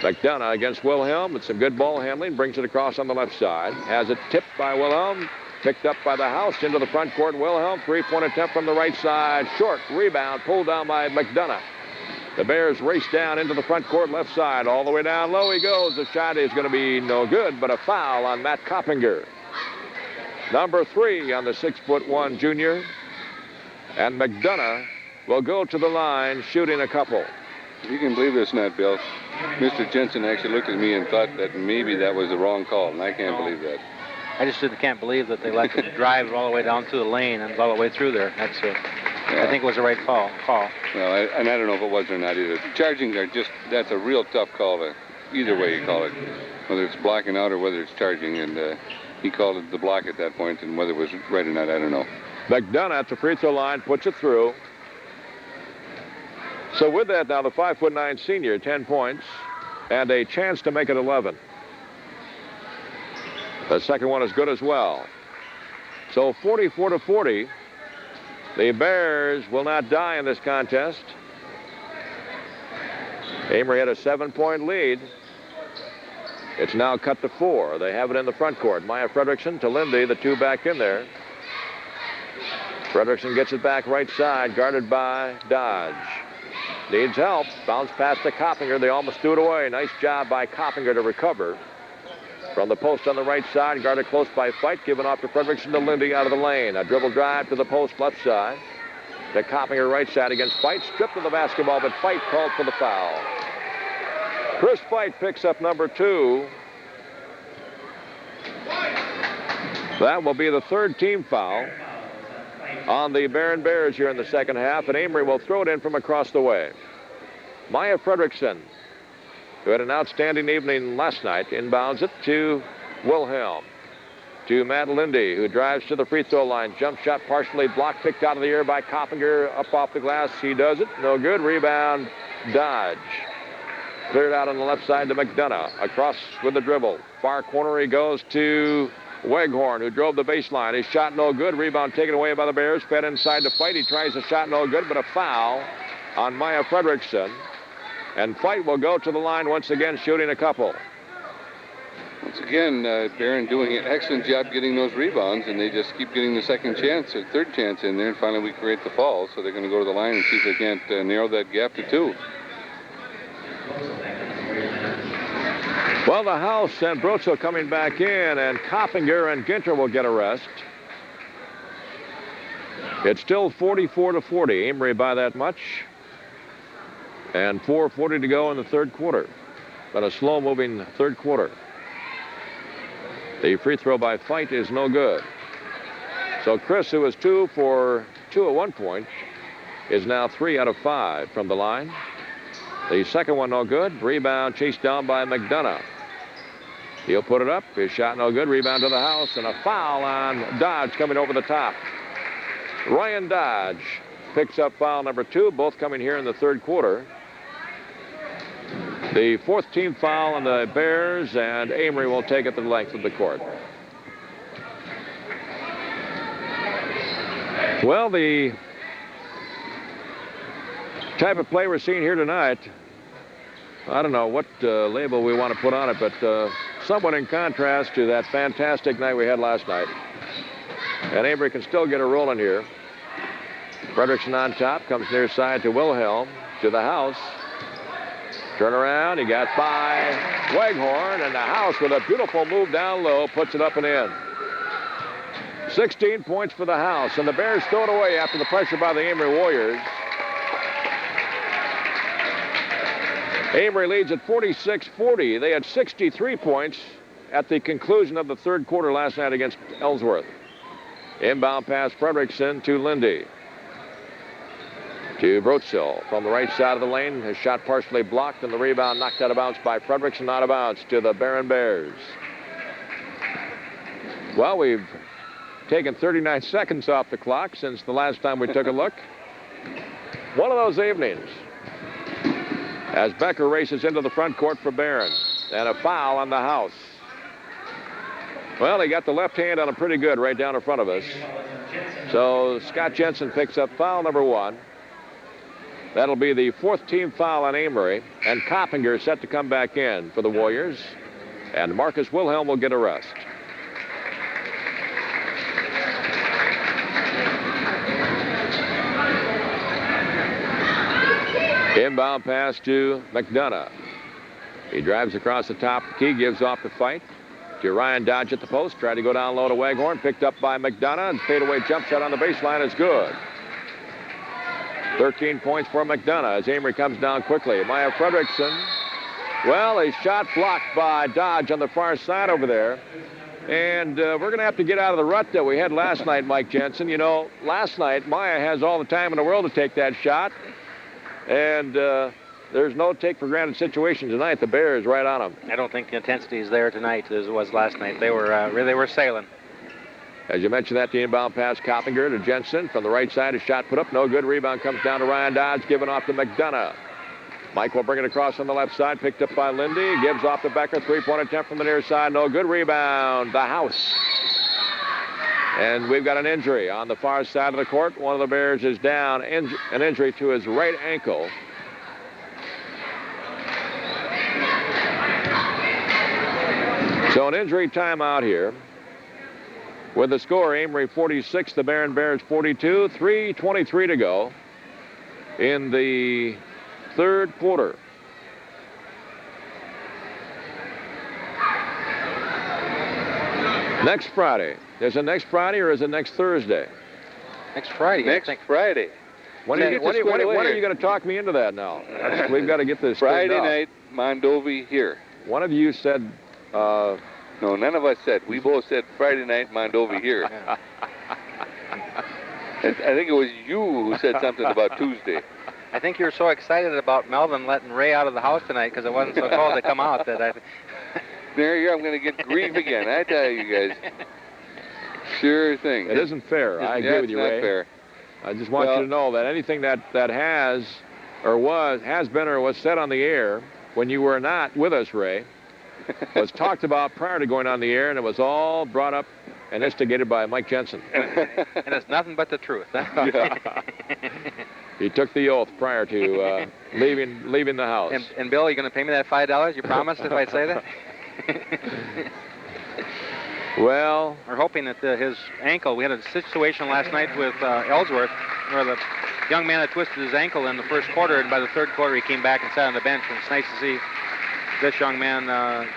McDonough against Wilhelm with some good ball handling. Brings it across on the left side. Has it tipped by Wilhelm. Picked up by the house into the front court. Wilhelm, 3-point attempt from the right side. Short rebound pulled down by McDonough. The Bears race down into the front court left side. All the way down low he goes. The shot is going to be no good, but a foul on Matt Koppinger. Number 3 on the 6'1" junior. And McDonough will go to the line shooting a couple. You can believe this, not Bill. Mr. Jensen actually looked at me and thought that maybe that was the wrong call, and I can't believe that. I just can't believe that they let them drive all the way down to the lane and all the way through there. That's I think it was the right call. Well, and I don't know if it was or not either. Charging are that's a real tough call, either way you call it, whether it's blocking out or whether it's charging, and he called it the block at that point, and whether it was right or not, I don't know. McDonough at the free throw line puts it through. So with that now, the 5'9" senior, 10 points, and a chance to make it 11. The second one is good as well. So 44-40. The Bears will not die in this contest. Amery had a 7-point lead. It's now cut to 4. They have it in the front court. Maya Fredrickson to Lindee, the 2 back in there. Fredrickson gets it back right side, guarded by Dodge. Needs help. Bounce pass to Koppinger. They almost threw it away. Nice job by Koppinger to recover. From the post on the right side, guarded close by Fight, given off to Fredrickson to Lindee out of the lane. A dribble drive to the post left side. To Koppinger right side against Fight. Stripped of the basketball, but Fight called for the foul. Chris Fight picks up number 2. That will be the 3rd team foul on the Barron Bears here in the second half, and Amery will throw it in from across the way. Maya Fredrickson who had an outstanding evening last night, inbounds it to Wilhelm. To Matt Lindee, who drives to the free throw line. Jump shot partially blocked, picked out of the air by Koppinger. Up off the glass, he does it. No good. Rebound, Dodge. Cleared out on the left side to McDonough. Across with the dribble. Far corner he goes to Weghorn, who drove the baseline. His shot no good. Rebound taken away by the Bears. Fed inside to Fight. He tries a shot no good, but a foul on Maya Fredrickson. And Fight will go to the line once again, shooting a couple. Once again, Barron doing an excellent job getting those rebounds, and they just keep getting the second chance or third chance in there, and finally we create the fall, so they're going to go to the line and see if they can't narrow that gap to 2. Well, the House and Brotzel coming back in, and Koppinger and Ginter will get a rest. It's still 44-40. Amery by that much. And 4:40 to go in the third quarter. But a slow-moving third quarter. The free throw by Fight is no good. So Chris, who was 2 for 2 at one point, is now 3 out of 5 from the line. The second one no good. Rebound chased down by McDonough. He'll put it up. His shot no good. Rebound to the House, and a foul on Dodge coming over the top. Ryan Dodge picks up foul number 2, both coming here in the third quarter. The 4th team foul on the Bears, and Amery will take it the length of the court. Well, the type of play we're seeing here tonight, I don't know what label we want to put on it, but somewhat in contrast to that fantastic night we had last night. And Amery can still get a rolling here. Fredrickson on top, comes near side to Wilhelm, to the House. Turn around, he got by Weghorn, and the House with a beautiful move down low puts it up and in. 16 points for the House, and the Bears throw it away after the pressure by the Amery Warriors. Amery leads at 46-40. They had 63 points at the conclusion of the third quarter last night against Ellsworth. Inbound pass Fredrickson to Lindee. To Brotzel from the right side of the lane. His shot partially blocked, and the rebound knocked out of bounds by Fredrickson, out of bounds to the Barron Bears. Well, we've taken 39 seconds off the clock since the last time we took a look. One of those evenings. As Becker races into the front court for Barron. And a foul on the House. Well, he got the left hand on him pretty good right down in front of us. So Scott Jensen picks up foul number 1. That'll be the 4th team foul on Amery. And Koppinger set to come back in for the Warriors. And Marcus Wilhelm will get a rest. Inbound pass to McDonough. He drives across the top. Key gives off the Fight to Ryan Dodge at the post. Tried to go down low to Weghorn. Picked up by McDonough. And fadeaway jump shot on the baseline is good. 13 points for McDonough as Amery comes down quickly. Maya Fredrickson. Well, a shot blocked by Dodge on the far side over there. And we're going to have to get out of the rut that we had last night, Mike Jensen. You know, last night, Maya has all the time in the world to take that shot. And there's no take-for-granted situation tonight. The Bears right on them. I don't think the intensity is there tonight as it was last night. They were sailing. As you mentioned that, the inbound pass, Koppinger to Jensen. From the right side, a shot put up. No good. Rebound comes down to Ryan Dodge, given off to McDonough. Mike will bring it across on the left side. Picked up by Lindee. Gives off to Becker. Three-point attempt from the near side. No good. Rebound. The House. And we've got an injury on the far side of the court. One of the Bears is down. An injury to his right ankle. So an injury timeout here. With the score, Amery 46, the Barron Bears 42, 3:23 to go in the third quarter. Next Friday. Is it next Friday or is it next Thursday? Next Friday. Next Friday. When are you going to talk me into that now? We've got to get this Friday night, Mondovi here. One of you said... No, none of us said. We both said Friday night, Mondovi here. I think it was you who said something about Tuesday. I think you were so excited about Melvin letting Ray out of the house tonight because it wasn't so cold to come out that I... There you go. I'm going to get grief again. I tell you guys. Sure thing. It isn't fair. I agree with you, Ray. It's not fair. I just want you to know that anything that has been or was said on the air when you were not with us, Ray, was talked about prior to going on the air, and it was all brought up and instigated by Mike Jensen. And it's nothing but the truth. Yeah. He took the oath prior to leaving the house. And Bill, you going to pay me that $5? You promised if I say that? Well, we're hoping that his ankle, we had a situation last night with Ellsworth where the young man had twisted his ankle in the first quarter, and by the third quarter he came back and sat on the bench, and it's nice to see this young man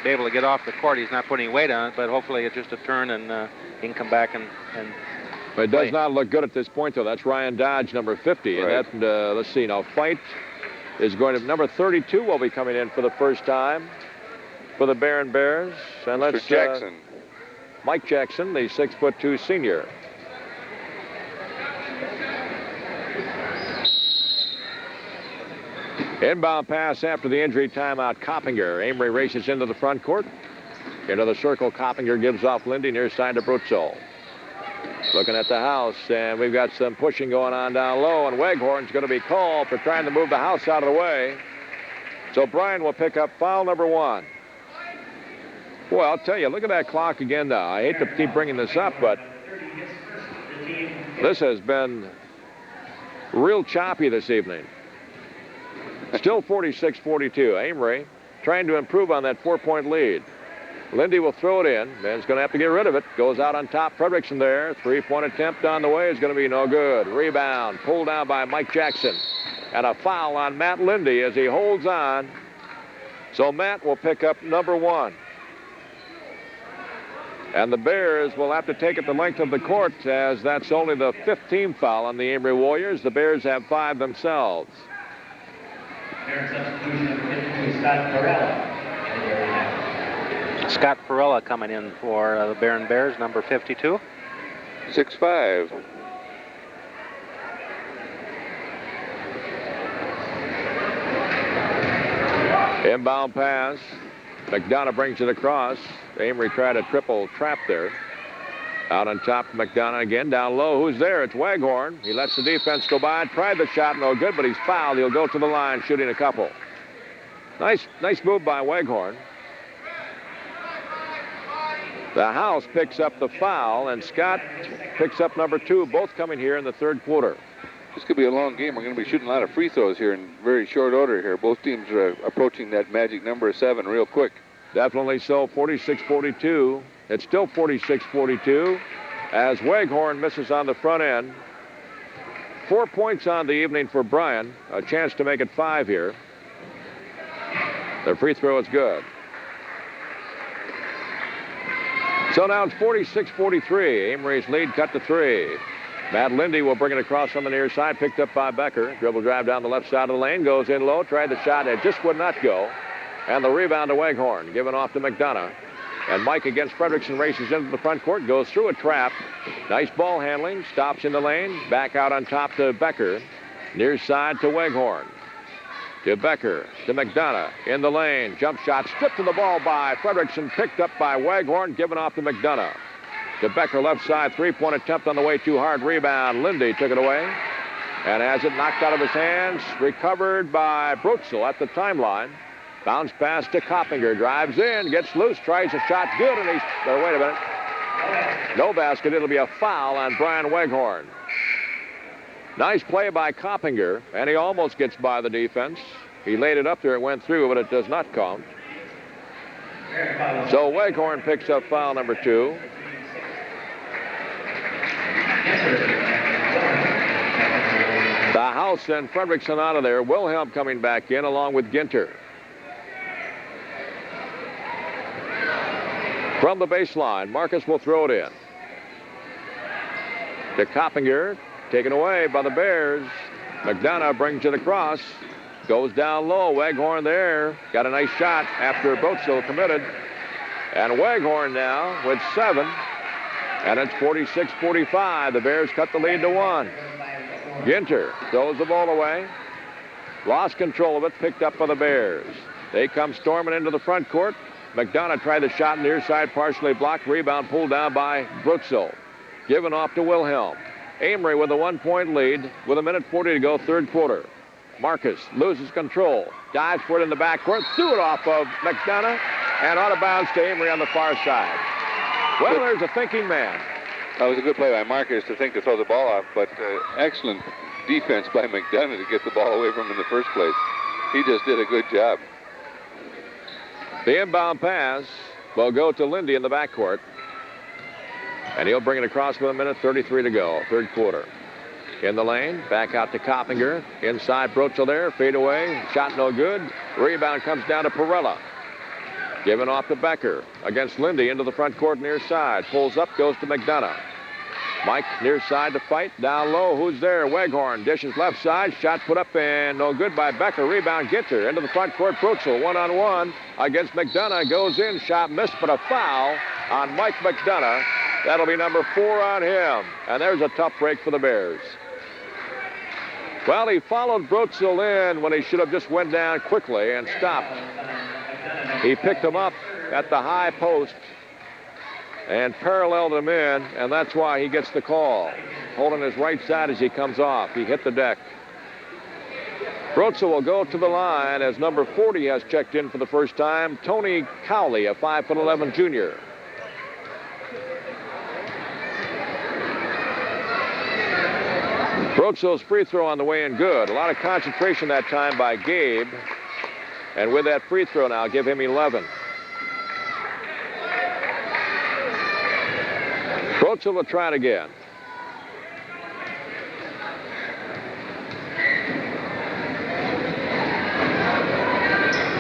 be able to get off the court. He's not putting any weight on it, but hopefully it's just a turn and he can come back and but it does not look good at this point, though. That's Ryan Dodge, number 50. Right. And that, let's see, now Fight is going to, number 32 will be coming in for the first time for the Barron Bears. And let's Jackson. Mike Jackson, the 6'2" senior. Inbound pass after the injury timeout. Koppinger. Amery races into the front court. Into the circle. Koppinger gives off Lindee near side to Brotzel. Looking at the house, and we've got some pushing going on down low, and Weghorn's going to be called for trying to move the house out of the way. So Bryan will pick up foul number 1. Boy, I'll tell you, look at that clock again now. I hate to keep bringing this up, but this has been real choppy this evening. Still 46-42. Amery trying to improve on that 4-point lead. Lindee will throw it in. Ben's going to have to get rid of it. Goes out on top. Fredrickson there. 3-point attempt on the way is going to be no good. Rebound pulled down by Mike Jackson. And a foul on Matt Lindee as he holds on. So Matt will pick up number 1. And the Bears will have to take it the length of the court, as that's only the 15th foul on the Amery Warriors. The Bears have 5 themselves. Scott Perella coming in for the Barron Bears, number 52. 6'5". Inbound pass. McDonough brings it across. Amery tried a triple trap there. Out on top, McDonough again. Down low, who's there? It's Weghorn. He lets the defense go by. Tried the shot, no good, but he's fouled. He'll go to the line, shooting a couple. Nice move by Weghorn. The house picks up the foul, and Scott picks up number 2, both coming here in the third quarter. This could be a long game. We're going to be shooting a lot of free throws here in very short order here. Both teams are approaching that magic number 7 real quick. Definitely so, 46-42. It's still 46-42 as Weghorn misses on the front end. 4 points on the evening for Bryan. A chance to make it 5 here. The free throw is good. So now it's 46-43. Amery's lead cut to 3. Matt Lindee will bring it across on the near side, picked up by Becker. Dribble drive down the left side of the lane, goes in low, tried the shot, it just would not go. And the rebound to Weghorn, given off to McDonough. And Mike against Fredrickson races into the front court, goes through a trap. Nice ball handling, stops in the lane, back out on top to Becker. Near side to Weghorn. To Becker, to McDonough, in the lane. Jump shot, stripped to the ball by Fredrickson, picked up by Weghorn, given off to McDonough. To Becker, left side, 3-point attempt on the way too hard. Rebound, Lindee took it away. And has it knocked out of his hands, recovered by Brotzel at the timeline. Bounce pass to Koppinger, drives in, gets loose, tries a shot, good, and he's, wait a minute. No basket, it'll be a foul on Brian Weghorn. Nice play by Koppinger, and he almost gets by the defense. He laid it up there, it went through, but it does not count. So Weghorn picks up foul number 2. The house and Fredrickson out of there. Wilhelm coming back in along with Ginter. From the baseline, Marcus will throw it in. To Koppinger, taken away by the Bears. McDonough brings it across. Goes down low. Weghorn there. Got a nice shot after Brotzel committed. And Weghorn now with 7. And it's 46-45. The Bears cut the lead to 1. Ginter throws the ball away. Lost control of it, picked up by the Bears. They come storming into the front court. McDonough tried the shot near side, partially blocked. Rebound pulled down by Brotzel. Given off to Wilhelm. Amery with a 1-point lead with 1:40 to go, third quarter. Marcus loses control. Dives for it in the backcourt. Threw it off of McDonough and out of bounds to Amery on the far side. Well, there's a thinking man. That was a good play by Marcus to think to throw the ball off, but excellent defense by McDonough to get the ball away from him in the first place. He just did a good job. The inbound pass will go to Lindee in the backcourt. And he'll bring it across with 1:33 to go, third quarter. In the lane, back out to Koppinger. Inside, Brotzel there, fade away. Shot no good. Rebound comes down to Perella. Given off to Becker against Lindee into the front court near side. Pulls up, goes to McDonough. Mike near side to fight. Down low, who's there? Weghorn dishes left side. Shot put up and no good by Becker. Rebound Ginter into the front court. Brotzel one-on-one against McDonough. Goes in, shot missed, but a foul on Mike McDonough. That'll be number 4 on him. And there's a tough break for the Bears. Well, he followed Brotzel in when he should have just went down quickly and stopped. He picked him up at the high post and paralleled him in, and that's why he gets the call. Holding his right side as he comes off. He hit the deck. Brotzel will go to the line as number 40 has checked in for the first time. Tony Cowley, a 5'11" junior. Brotzel's free throw on the way in good. A lot of concentration that time by Gabe. And with that free throw now, give him 11. Brotzel will try it again.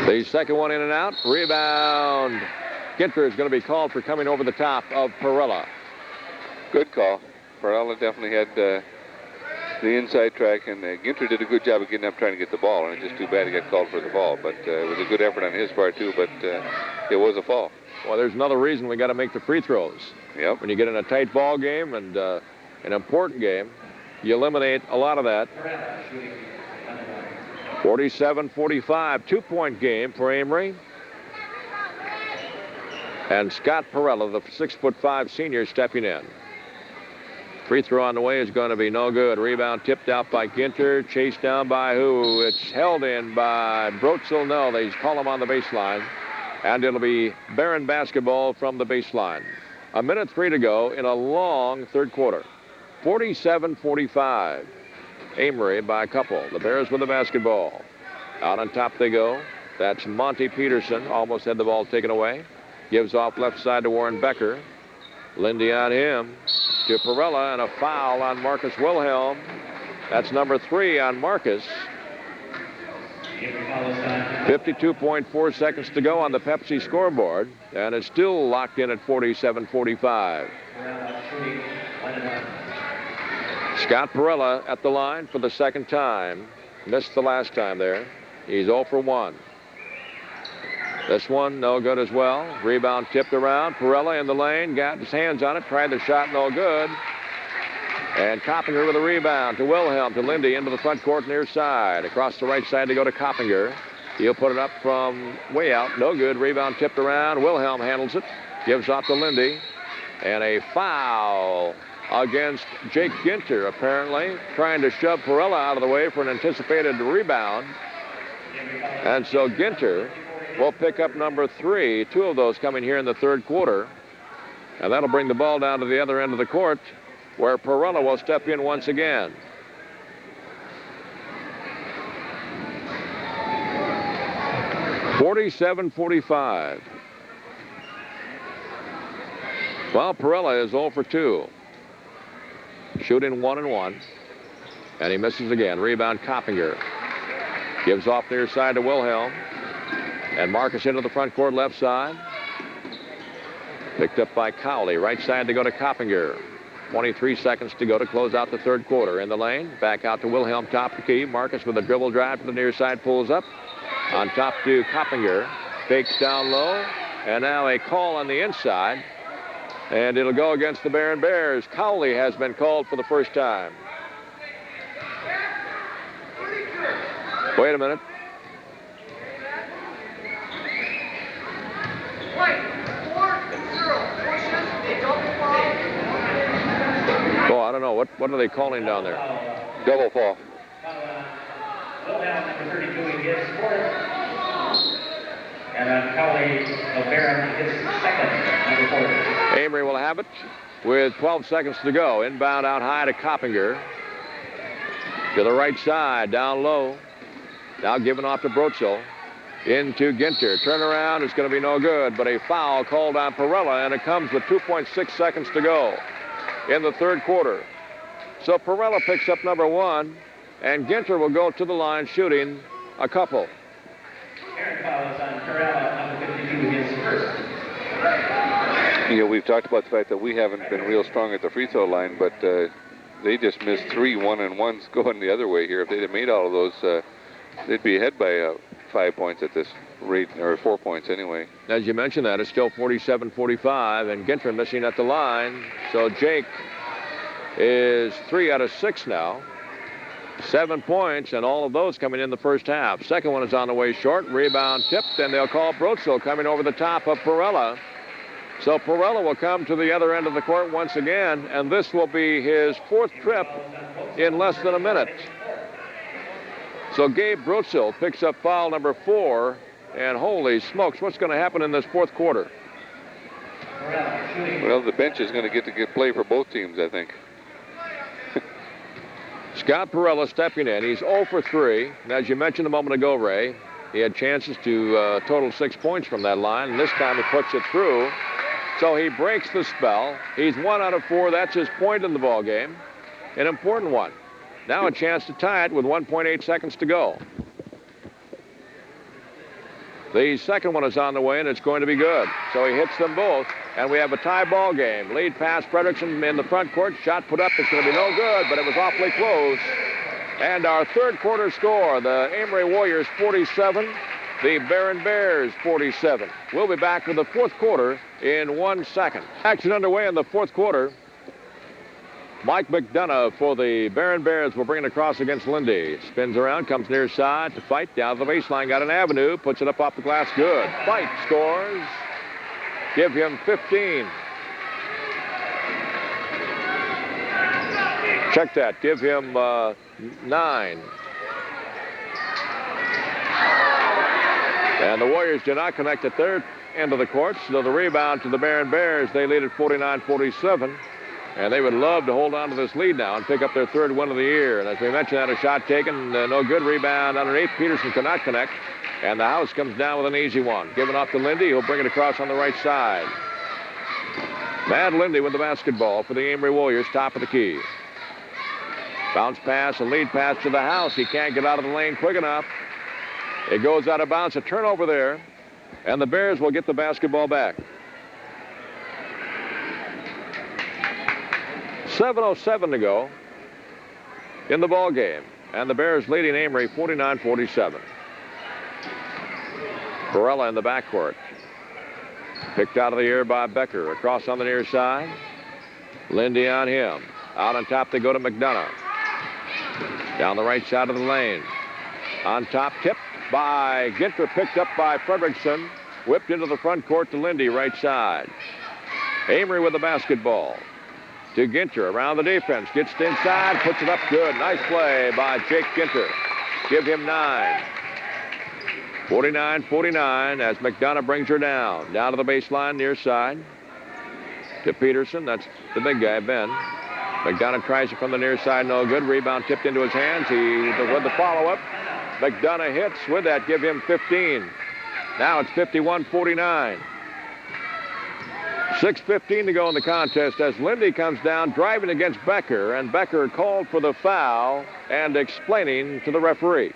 The second one in and out. Rebound. Ginter is going to be called for coming over the top of Perella. Good call. Perella definitely had the inside track, and Ginter did a good job of getting up trying to get the ball, and it's just too bad he got called for the ball. But it was a good effort on his part, too, but it was a fall. Well, there's another reason we got to make the free throws. Yep. When you get in a tight ball game and an important game, you eliminate a lot of that. 47-45, 2-point game for Amery. And Scott Perella, the 6'5" senior, stepping in. Free throw on the way is going to be no good. Rebound tipped out by Ginter. Chased down by who? It's held in by Brotzel. No, they call him on the baseline. And it'll be Barron basketball from the baseline. 1:03 to go in a long third quarter. 47-45. Amery by a couple. The Bears with the basketball. Out on top they go. That's Monty Peterson. Almost had the ball taken away. Gives off left side to Warren Becker. Lindee on him to Perella, and a foul on Marcus Wilhelm. That's number 3 on Marcus. 52.4 seconds to go on the Pepsi scoreboard, and it's still locked in at 47-45. Scott Perella at the line for the second time. Missed the last time there. He's 0 for 1. This one, no good as well. Rebound tipped around. Perella in the lane, got his hands on it, tried the shot, no good. And Koppinger with a rebound to Wilhelm, to Lindee, into the front court near side. Across the right side to go to Koppinger. He'll put it up from way out, no good. Rebound tipped around. Wilhelm handles it, gives off to Lindee. And a foul against Jake Ginter, apparently, trying to shove Perella out of the way for an anticipated rebound. And so Ginter will pick up number 3, 2 of those coming here in the third quarter. And that'll bring the ball down to the other end of the court, where Perella will step in once again. (47-45). Well, Perella is 0 for 2. Shooting 1 and 1. And he misses again. Rebound Koppinger. Gives off near side to Wilhelm. And Marcus into the front court left side. Picked up by Cowley. Right side to go to Koppinger. 23 seconds to go to close out the third quarter. In the lane, back out to Wilhelm, top the key. Marcus with a dribble drive to the near side, pulls up. On top to Koppinger. Fakes down low. And now a call on the inside. And it'll go against the Barron Bears. Cowley has been called for the first time. Wait a minute. Oh, I don't know. What are they calling down there? Double fall. Wilhelm, number 32, he gets fourth. And Barron gets second, number 40. Amery will have it with 12 seconds to go. Inbound out high to Koppinger. To the right side, down low. Now given off to Brotzel. Into Ginter. Turnaround is going to be no good, but a foul called on Perella, and it comes with 2.6 seconds to go in the third quarter. So Perella picks up number 1, and Ginter will go to the line shooting a couple. Aaron fouls on Perella, number 52, his first. You know, we've talked about the fact that we haven't been real strong at the free throw line, but they just missed 3 1-and-1s going the other way here. If they'd have made all of those, they'd be ahead by 5 points at this rate, or 4 points anyway. As you mentioned that, it's still 47-45, and Ginter missing at the line. So Jake is 3 out of 6 now. 7 points, and all of those coming in the first half. Second one is on the way short. Rebound tipped, and they'll call Brotzel coming over the top of Perella. So Perella will come to the other end of the court once again, and this will be his 4th trip in less than a minute. So Gabe Brotzel picks up foul number 4, and holy smokes, what's going to happen in this fourth quarter? Well, the bench is going to get play for both teams, I think. Scott Perella stepping in. He's 0 for 3. And as you mentioned a moment ago, Ray, he had chances to total 6 points from that line, and this time he puts it through. So he breaks the spell. He's 1 out of 4. That's his point in the ball game. An important one. Now a chance to tie it with 1.8 seconds to go. The second one is on the way, and it's going to be good. So he hits them both, and we have a tie ball game. Lead pass, Fredrickson in the front court. Shot put up. It's going to be no good, but it was awfully close. And our third quarter score, the Amery Warriors 47, the Barron Bears 47. We'll be back with the fourth quarter in 1 second. Action underway in the fourth quarter. Mike McDonough for the Barron Bears will bring it across against Lindee. Spins around, comes near side to Fight down the baseline. Got an avenue, puts it up off the glass. Good. Fight scores. Give him 15. Check that. Give him 9. And the Warriors do not connect at their end of the court, so the rebound to the Barron Bears. They lead at 49-47. And they would love to hold on to this lead now and pick up their third win of the year. And as we mentioned, had a shot taken, no good. Rebound underneath. Peterson cannot connect. And the house comes down with an easy one. Given off to Lindee. He'll bring it across on the right side. Mad Lindee with the basketball for the Amery Warriors, top of the key. Bounce pass and lead pass to the house. He can't get out of the lane quick enough. It goes out of bounds. A turnover there. And the Bears will get the basketball back. 7:07 to go in the ball game, and the Bears leading Amery 49-47. Perella in the backcourt, picked out of the air by Becker. Across on the near side, Lindee on him. Out on top they go to McDonough. Down the right side of the lane. On top, tipped by Ginter, picked up by Fredrickson. Whipped into the front court to Lindee, right side. Amery with the basketball. To Ginter, around the defense, gets inside, puts it up good. Nice play by Jake Ginter. Give him 9. 49-49 as McDonough brings her down. Down to the baseline, near side. To Peterson, that's the big guy, Ben. McDonough tries it from the near side, no good. Rebound tipped into his hands. With the follow-up, McDonough hits. With that, give him 15. Now it's 51-49. 6:15 to go in the contest as Lindee comes down driving against Becker, and Becker called for the foul and explaining to the referee.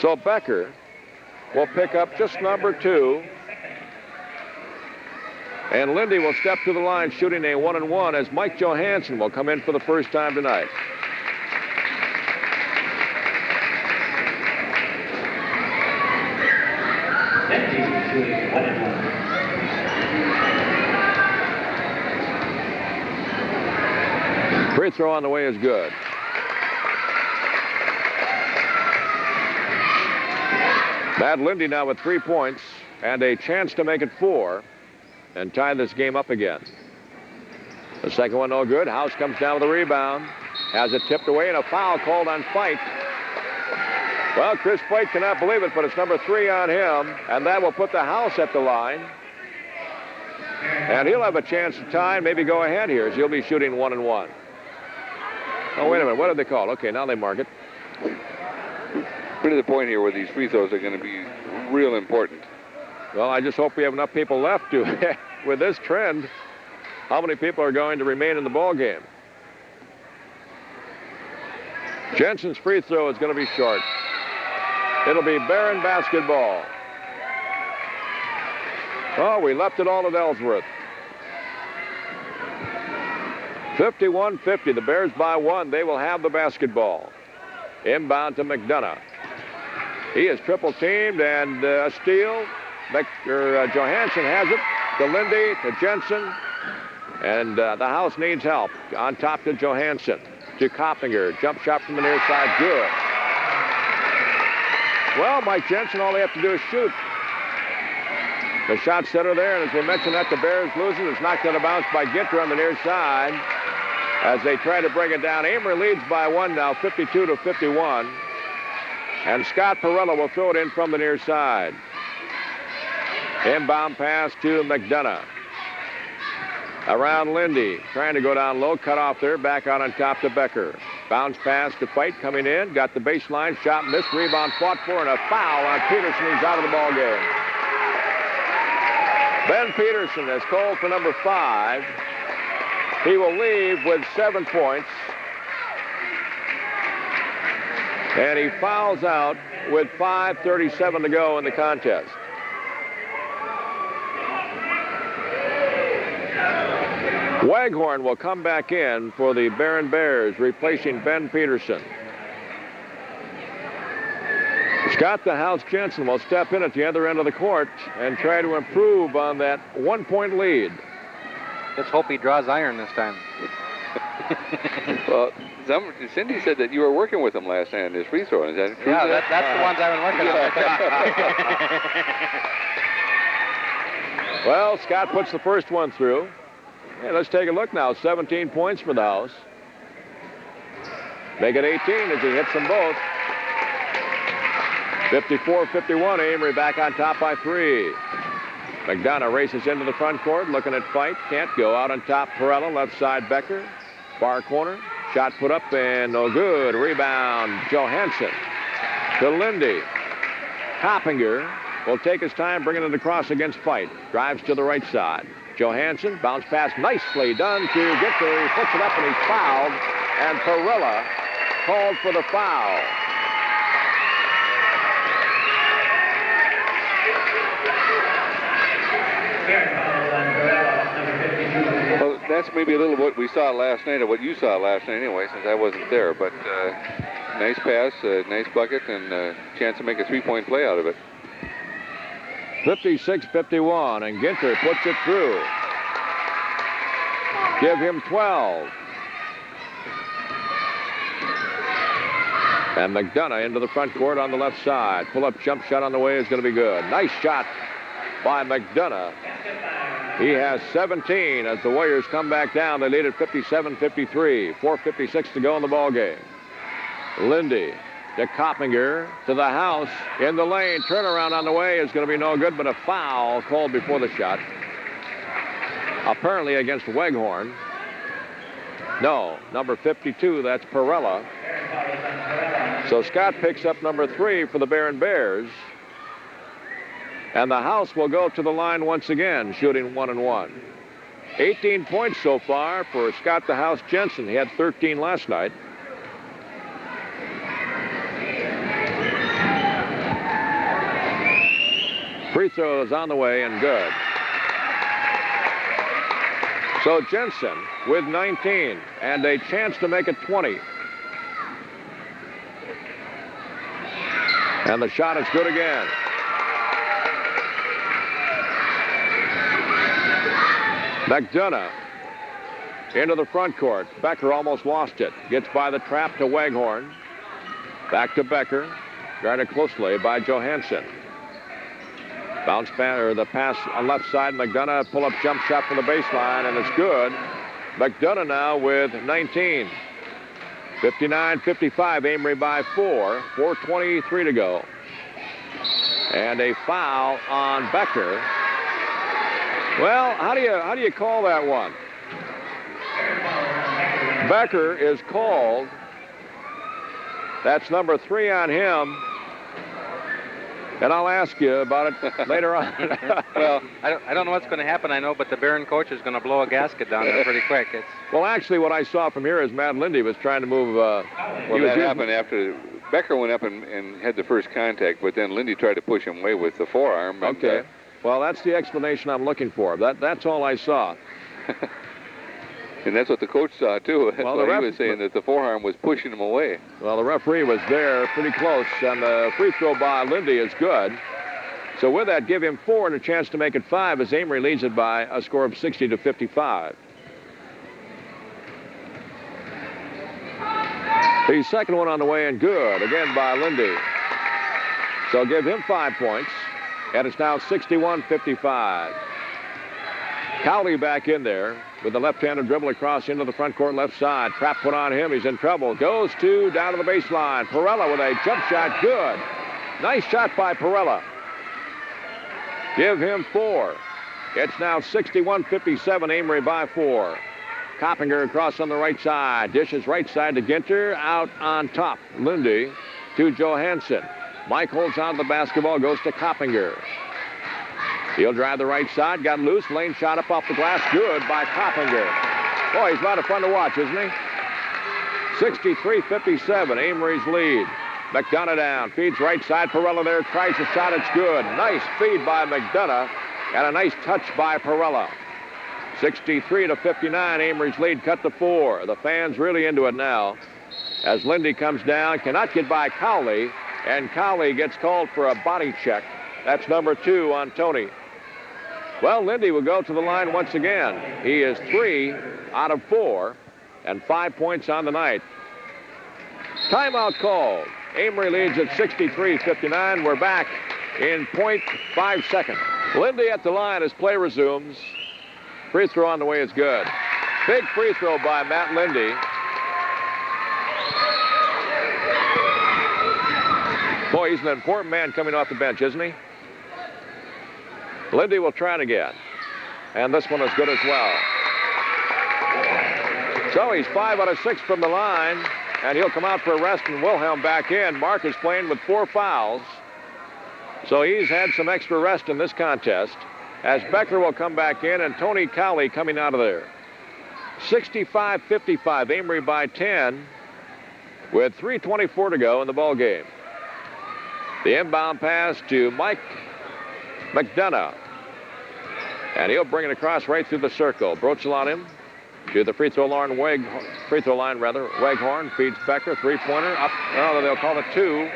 So Becker will pick up just number 2, and Lindee will step to the line shooting a 1-and-1 as Mike Johanson will come in for the first time tonight. Shooting 1-and-1. Free throw on the way is good. Matt Lindee now with 3 points and a chance to make it 4 and tie this game up again. The second one no good. House comes down with a rebound. Has it tipped away and a foul called on Fight. Well, Chris Fight cannot believe it, but it's number 3 on him, and that will put the House at the line. And he'll have a chance to tie and maybe go ahead here as he'll be shooting 1-1. Oh, wait a minute. What did they call? Okay, now they mark it. We're to the point here where these free throws are going to be real important. Well, I just hope we have enough people left to, with this trend, how many people are going to remain in the ball game? Jensen's free throw is going to be short. It'll be Barron basketball. Oh, we left it all at Ellsworth. 51-50. The Bears by 1. They will have the basketball. Inbound to McDonough. He is triple teamed and a steal. Johanson has it to Lindee, to Jensen. And the House needs help. On top to Johanson. To Koppinger. Jump shot from the near side. Good. Well, Mike Jensen, all they have to do is shoot. The shot setter there, and as we mentioned that, the Bears losing. It's knocked out of bounds by Ginter on the near side as they try to bring it down. Amery leads by 1 now, 52-51. And Scott Perella will throw it in from the near side. Inbound pass to McDonough. Around Lindee, trying to go down low, cut off there, back out on top to Becker. Bounce pass to Fight coming in, got the baseline, shot missed, rebound fought for, and a foul on Peterson. He's out of the ball game. Ben Peterson has called for number 5. He will leave with 7 points. And he fouls out with 5:37 to go in the contest. Waghorn will come back in for the Barron Bears, replacing Ben Peterson. Scott the House Jensen will step in at the other end of the court and try to improve on that 1-point lead. Let's hope he draws iron this time. Well, Cindy said that you were working with him last night on his free throw. Is that true? Yeah, that's the ones I've been working on. Well, Scott puts the first one through. Hey, let's take a look now. 17 points for the House. Make it 18 as he hits them both. 54-51. Amery back on top by 3. McDonough races into the front court, looking at Fight. Can't go. Out on top, Perella. Left side, Becker. Far corner. Shot put up and no good. Rebound, Johanson. To Lindee. Koppinger will take his time, bringing it across against Fight. Drives to the right side. Johanson, bounce pass, nicely done to Ginter. He puts it up and he's fouled. And Perella called for the foul. Well, that's maybe a little what we saw last night, or what you saw last night anyway, since I wasn't there. But nice pass, nice bucket, and a chance to make a 3-point play out of it. 56-51, and Ginter puts it through. Give him 12. And McDonough into the front court on the left side. Pull-up jump shot on the way is going to be good. Nice shot by McDonough. He has 17 as the Warriors come back down. They lead at 57-53. 4:56 to go in the ball game. Lindee to Koppinger to the House in the lane. Turnaround on the way is going to be no good, but a foul called before the shot. Apparently against Waghorn. No, number 52, that's Perella. So Scott picks up number 3 for the Barron Bears. And the House will go to the line once again, shooting 1-1. 18 points so far for Scott the House Jensen. He had 13 last night. Free throw is on the way and good. So Jensen with 19 and a chance to make it 20. And the shot is good again. McDonough into the front court. Becker almost lost it. Gets by the trap to Waghorn. Back to Becker. Guarded closely by Johanson. Bounce pass, or the pass on left side. McDonough pull-up jump shot from the baseline, and it's good. McDonough now with 19. 59-55, Amery by 4. 4:23 to go. And a foul on Becker. Well, how do you call that one? Becker is called. That's number 3 on him. And I'll ask you about it later on. Well, I don't know what's going to happen, I know, but the Barron coach is going to blow a gasket down there pretty quick. Well, actually, what I saw from here is Matt Lindee was trying to move. Well, that happened after Becker went up and had the first contact, but then Lindee tried to push him away with the forearm. And, okay. Well, that's the explanation I'm looking for. That's all I saw. And that's what the coach saw, too. That's well, why he was saying that the forearm was pushing him away. Well, the referee was there pretty close, and the free throw by Lindee is good. So with that, give him 4 and a chance to make it 5 as Amery leads it by a score of 60-55. The second one on the way and good, again by Lindee. So give him 5 points, and it's now 61-55. Cowley back in there with the left-handed dribble across into the front court left side. Trap put on him. He's in trouble. Goes down to the baseline. Perella with a jump shot. Good. Nice shot by Perella. Give him 4. It's now 61-57. Amery by 4. Koppinger across on the right side. Dishes right side to Ginter. Out on top. Lindee to Johanson. Mike holds on to the basketball. Goes to Koppinger. He'll drive the right side. Got loose. Lane shot up off the glass. Good by Koppinger. Boy, he's a lot of fun to watch, isn't he? 63-57. Amery's lead. McDonough down. Feeds right side. Perella there. Tries a shot. It's good. Nice feed by McDonough. And a nice touch by Perella. 63-59. Amery's lead cut to 4. The fans really into it now. As Lindee comes down. Cannot get by Cowley. And Cowley gets called for a body check. That's number 2 on Tony. Well, Lindee will go to the line once again. He is 3 out of 4 and 5 points on the night. Timeout called. Amery leads at 63-59. We're back in 0.5 seconds. Lindee at the line as play resumes. Free throw on the way is good. Big free throw by Matt Lindee. Boy, he's an important man coming off the bench, isn't he? Lindee will try it again. And this one is good as well. So he's 5 out of 6 from the line. And he'll come out for a rest and Wilhelm back in. Mark is playing with 4 fouls. So he's had some extra rest in this contest. As Becker will come back in and Tony Cowley coming out of there. 65-55. Amery by 10 with 3:24 to go in the ball game. The inbound pass to Mike McDonough. And he'll bring it across right through the circle. Brotzel on him to the free throw line. Weghorn feeds Becker. 3-pointer up. Oh, they'll call it 2.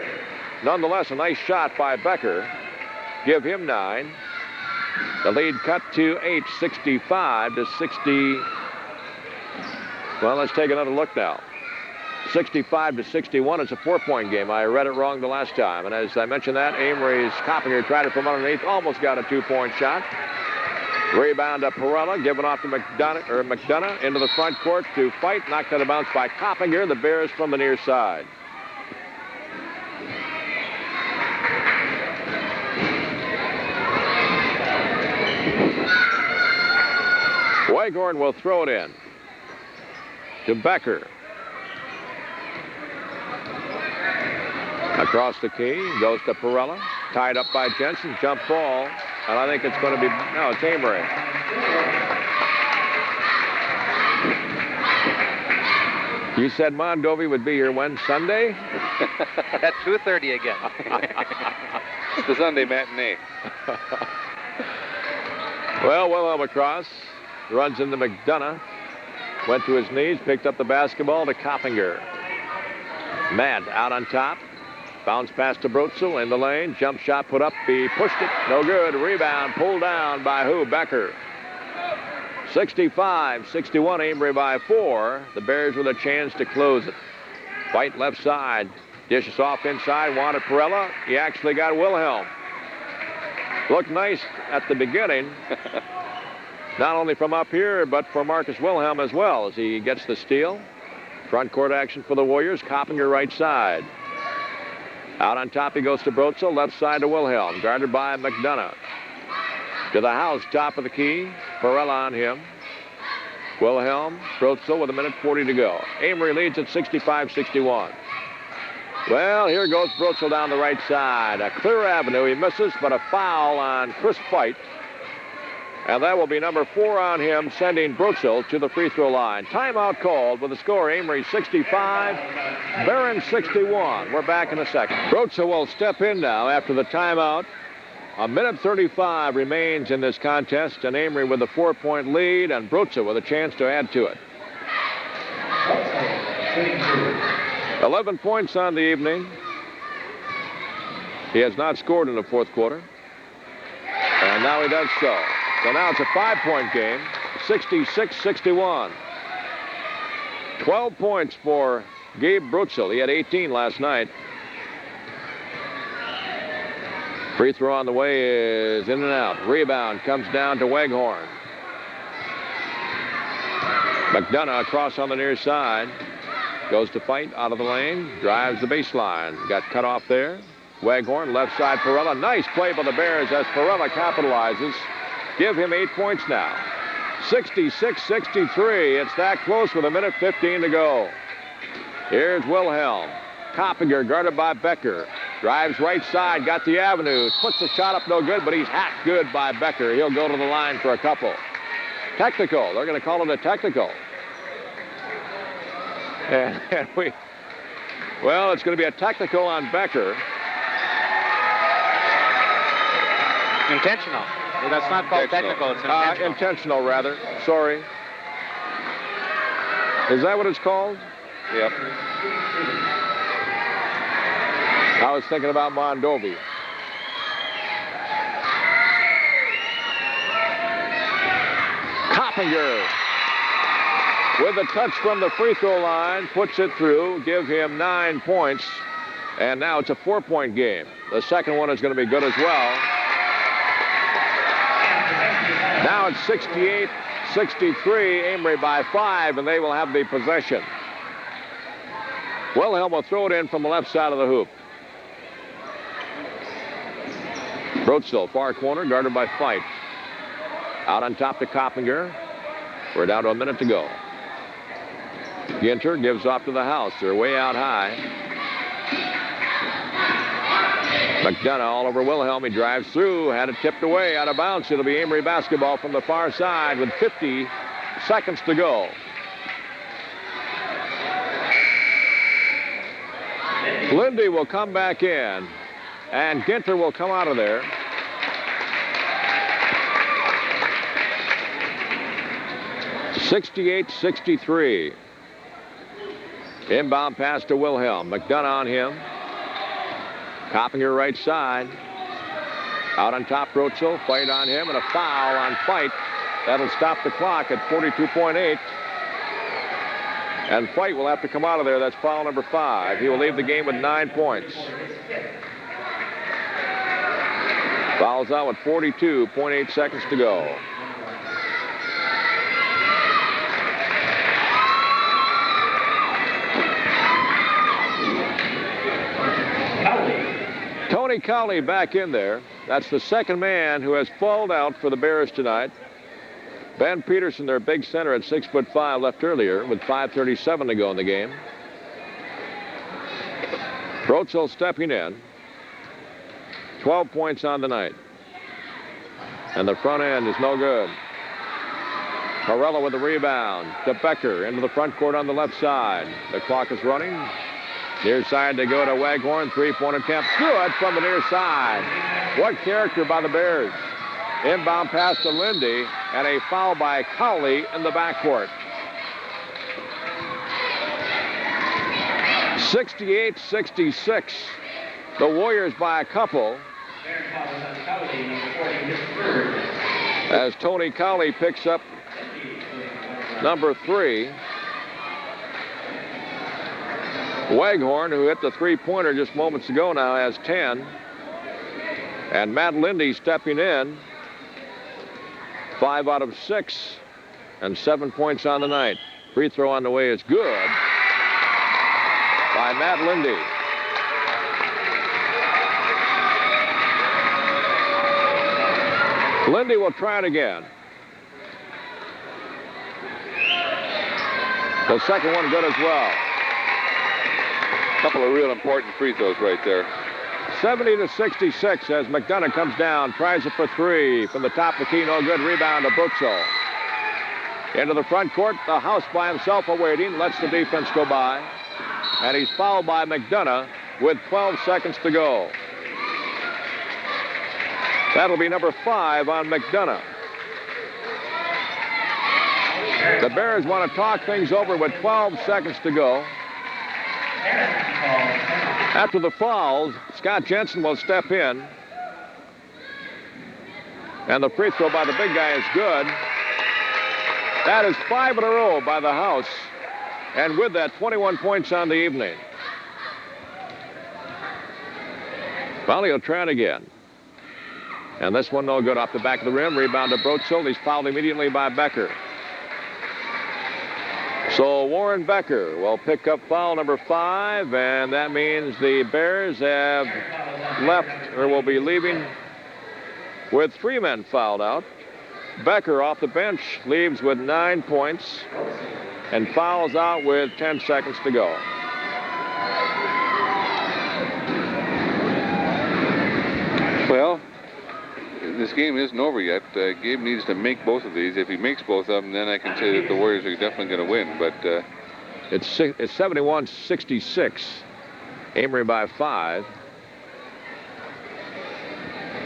Nonetheless, a nice shot by Becker. Give him 9. The lead cut to 8, 65-60. Well, let's take another look now. 65-61. It's a 4-point game. I read it wrong the last time. And as I mentioned that, Amery's Koppinger tried it from underneath. Almost got a 2-point shot. Rebound to Perella. Given off to McDonough into the front court to fight. Knocked out of bounds by Koppinger. The Bears from the near side. Weghorn will throw it in to Becker. Across the key, goes to Perella. Tied up by Jensen, jump ball. And I think it's going to be, no, it's Amery. You said Mondovi would be here when, Sunday? At 2:30 again. It's the Sunday matinee. Well, Wilhelm across. Runs into McDonough. Went to his knees, picked up the basketball to Koppinger. Matt out on top. Bounce pass to Brotzel in the lane. Jump shot put up. He pushed it. No good. Rebound pulled down by who? Becker. 65-61. Amery by 4. The Bears with a chance to close it. Fight left side. Dishes off inside. Wanted Perella. He actually got Wilhelm. Looked nice at the beginning, not only from up here, but for Marcus Wilhelm as well, as he gets the steal. Front court action for the Warriors. Koppinger right side. Out on top he goes to Brotzel. Left side to Wilhelm. Guarded by McDonough. To the house, top of the key. Perella on him. Wilhelm, Brotzel with 1:40 to go. Amery leads at 65-61. Well, here goes Brotzel down the right side. A clear avenue. He misses, but a foul on Chris Fight. And that will be number 4 on him, sending Brotzel to the free throw line. Timeout called with the score, Amery 65, Barron 61. We're back in a second. Brotzel will step in now after the timeout. 1:35 remains in this contest, and Amery with a 4-point lead, and Brotzel with a chance to add to it. 11 points on the evening. He has not scored in the fourth quarter, and now he does so. So now it's a 5-point game, 66-61. 12 points for Gabe Brotzel. He had 18 last night. Free throw on the way is in and out. Rebound comes down to Waghorn. McDonough across on the near side. Goes to Fight out of the lane. Drives the baseline. Got cut off there. Waghorn, left side, Perella. Nice play by the Bears as Perella capitalizes. Give him 8 points now. 66-63. It's that close with 1:15 to go. Here's Wilhelm. Koppinger guarded by Becker. Drives right side, got the avenue. Puts the shot up no good, but he's hacked good by Becker. He'll go to the line for a couple. Technical. They're going to call it a technical. And well, it's going to be a technical on Becker. Intentional. Well, that's not called technical. It's intentional. Intentional, rather. Sorry. Is that what it's called? Yep. I was thinking about Mondovi. Koppinger with a touch from the free throw line, puts it through, give him 9 points, and now it's a 4-point game. The second one is going to be good as well. Now it's 68-63, Amery by 5, and they will have the possession. Wilhelm will throw it in from the left side of the hoop. Brotzel, far corner, guarded by Fight. Out on top to Koppinger. We're down to 1 minute to go. Ginter gives off to the house. They're way out high. McDonough all over Wilhelm. He drives through, had it tipped away, out of bounds. It'll be Amery basketball from the far side with 50 seconds to go. Lindee will come back in, and Ginter will come out of there. (68-63). Inbound pass to Wilhelm. McDonough on him. Koppinger right side. Out on top, Brotzel. Fight on him, and a foul on Fight. That'll stop the clock at 42.8. And Fight will have to come out of there. That's foul number 5. He will leave the game with 9 points. Fouls out with 42.8 seconds to go. Tony Cowley back in there. That's the second man who has fouled out for the Bears tonight. Ben Peterson, their big center at 6'5", left earlier with 5:37 to go in the game. Brotzel stepping in. 12 points on the night. And the front end is no good. Perella with the rebound to Becker into the front court on the left side. The clock is running. Near side they go to Waghorn. 3-point attempt. Good from the near side. What character by the Bears. Inbound pass to Lindee, and a foul by Cowley in the backcourt. 68-66. The Warriors by a couple. As Tony Cowley picks up number 3. Waghorn, who hit the 3-pointer just moments ago, now has 10. And Matt Lindee stepping in. 5 out of 6 and 7 points on the night. Free throw on the way is good by Matt Lindee. Lindee will try it again. The second one good as well. A couple of real important free throws right there. 70-66 as McDonough comes down, tries it for 3 from the top of the key, no good. Rebound to Brotzel. Into the front court, the House by himself awaiting, lets the defense go by, and he's fouled by McDonough with 12 seconds to go. That'll be number 5 on McDonough. The Bears want to talk things over with 12 seconds to go. After the fouls, Scott Jensen will step in. And the free throw by the big guy is good. That is 5 in a row by the House. And with that, 21 points on the evening. Well, he'll try it again. And this one no good off the back of the rim. Rebound to Brotzel. He's fouled immediately by Becker. So Warren Becker will pick up foul number 5, and that means the Bears have left, or will be leaving, with 3 men fouled out. Becker off the bench leaves with 9 points and fouls out with 10 seconds to go. Well, this game isn't over yet. Gabe needs to make both of these. If he makes both of them, then I can say that the Warriors are definitely going to win. But it's 71-66. Amery by 5.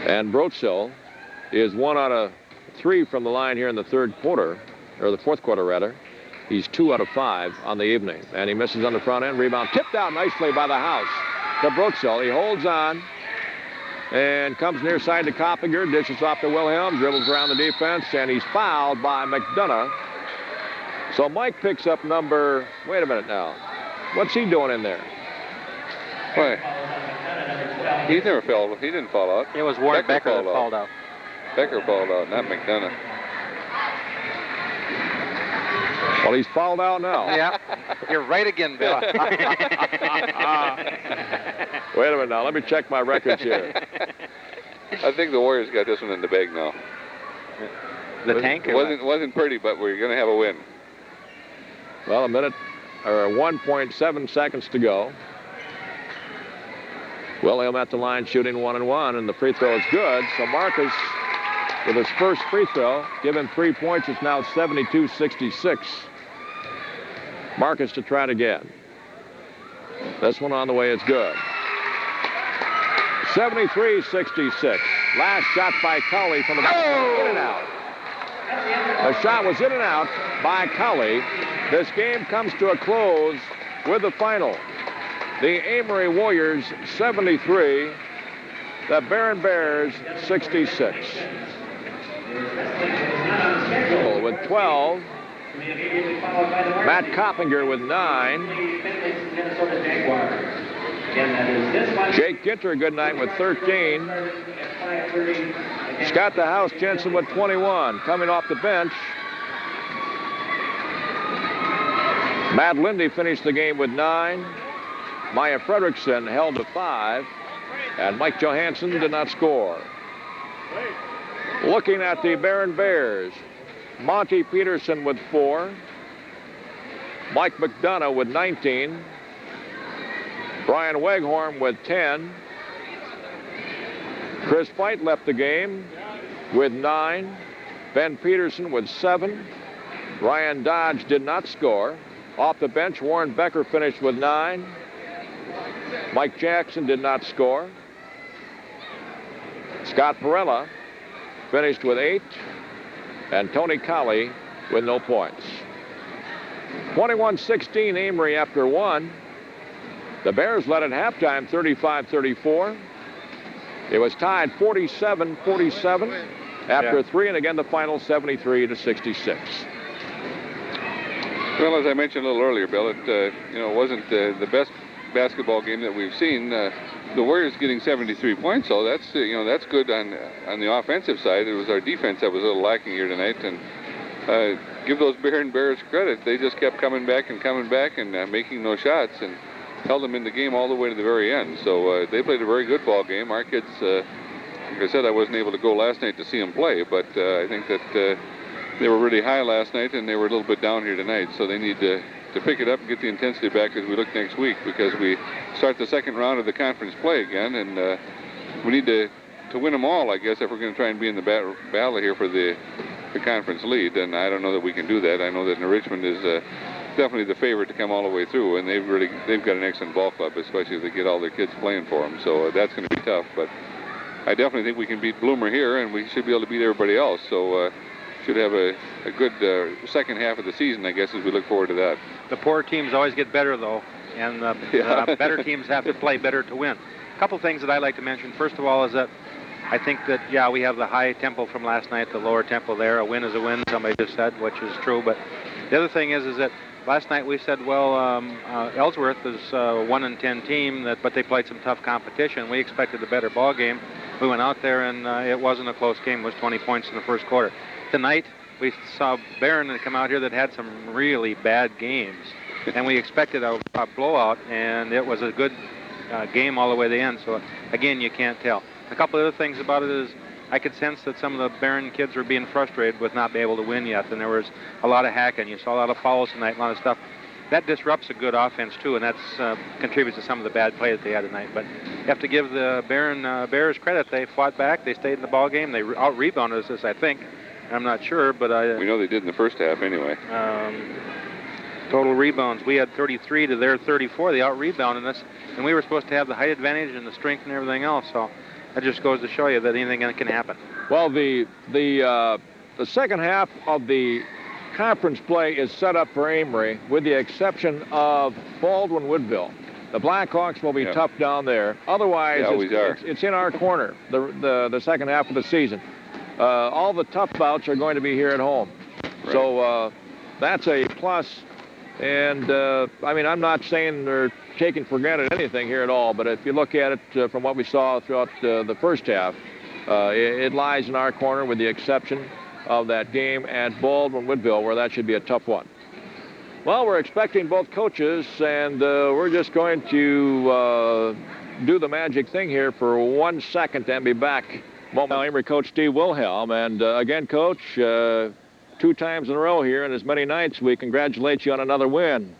And Brotzel is 1 out of 3 from the line here in the third quarter, or the fourth quarter rather. He's 2 out of 5 on the evening, and he misses on the front end. Rebound tipped out nicely by the House to Brotzel. He holds on and comes near side to Koppinger, dishes off to Wilhelm, dribbles around the defense, and he's fouled by McDonough. So Mike picks up number, wait a minute now, what's he doing in there? Why? He never fell. He didn't fall out. It was Warren Becker that fouled out. Becker fouled out, not McDonough. Well, he's fouled out now. Yeah, you're right again, Bill. Wait a minute now. Let me check my records here. I think the Warriors got this one in the bag now. The tank? Wasn't pretty, but we're going to have a win. Well, a minute, or 1.7 seconds to go. Wilhelm at the line shooting 1-1, and the free throw is good. So Marcus, with his first free throw, give him 3 points. It's now 72-66. Marcus to try it again. This one on the way is good. 73-66. Last shot by Cowley from the back. In and out. The shot was in and out by Cowley. This game comes to a close with the final. The Amery Warriors 73. The Barron Bears 66. With 12. Matt Koppinger with 9. Jake Ginter, good night, with 13. Scott the House Jensen with 21. Coming off the bench, Matt Lindee finished the game with 9. Maya Fredrickson held to 5. And Mike Johanson did not score. Looking at the Barron Bears, Monty Peterson with 4. Mike McDonough with 19. Brian Weghorn with 10. Chris Fight left the game with 9. Ben Peterson with 7. Ryan Dodge did not score. Off the bench, Warren Becker finished with 9. Mike Jackson did not score. Scott Perella finished with 8. And Tony Colley with no points. 21-16 Amery after 1. The Bears led at halftime 35-34. It was tied 47-47 after 3, and again the final 73-66. Well, as I mentioned a little earlier, Bill, it wasn't the best basketball game that we've seen. The Warriors getting 73 points, so that's that's good on the offensive side. It was our defense that was a little lacking here tonight, and give those Barron Bears credit. They just kept coming back and making no shots and held them in the game all the way to the very end. So they played a very good ball game. Our kids, like I said, I wasn't able to go last night to see them play, but I think that they were really high last night and they were a little bit down here tonight. So they need to pick it up and get the intensity back as we look next week, because we start the second round of the conference play again, and we need to win them all, I guess, if we're going to try and be in the battle here for the conference lead. And I don't know that we can do that. I know that Richmond is definitely the favorite to come all the way through, and they've got an excellent ball club, especially if they get all their kids playing for them. So that's going to be tough, but I definitely think we can beat Bloomer here, and we should be able to beat everybody else. So should have a good second half of the season, I guess, as we look forward to that. The poor teams always get better, though, and the better teams have to play better to win. A couple things that I'd like to mention. First of all is that I think that, yeah, we have the high tempo from last night, the lower tempo there. A win is a win, somebody just said, which is true. But the other thing is that last night we said, well, Ellsworth is a 1-10 team, but they played some tough competition. We expected a better ball game. We went out there, and it wasn't a close game. It was 20 points in the first quarter. Tonight, we saw Barron come out here that had some really bad games, and we expected a blowout, and it was a good game all the way to the end. So, again, you can't tell. A couple other things about it is I could sense that some of the Barron kids were being frustrated with not being able to win yet, and there was a lot of hacking. You saw a lot of fouls tonight, a lot of stuff. That disrupts a good offense, too, and that contributes to some of the bad play that they had tonight. But you have to give the Barron Bears credit. They fought back. They stayed in the ball game. They out-rebounded us, I think. I'm not sure, but we know they did in the first half anyway. Total rebounds, we had 33 to their 34. They out-rebounded us, and we were supposed to have the height advantage and the strength and everything else. So that just goes to show you that anything can happen. Well, the second half of the conference play is set up for Amery, with the exception of Baldwin-Woodville. The Blackhawks will be tough down there. Otherwise, it's in our corner, the second half of the season. All the tough bouts are going to be here at home. Right. So that's a plus. And, I mean, I'm not saying they're taking for granted anything here at all, but if you look at it from what we saw throughout the first half, it lies in our corner with the exception of that game at Baldwin-Woodville, where that should be a tough one. Well, we're expecting both coaches, and we're just going to do the magic thing here for 1 second and be back. Well, Amery coach Steve Wilhelm, and again, Coach, 2 times in a row here and as many nights, we congratulate you on another win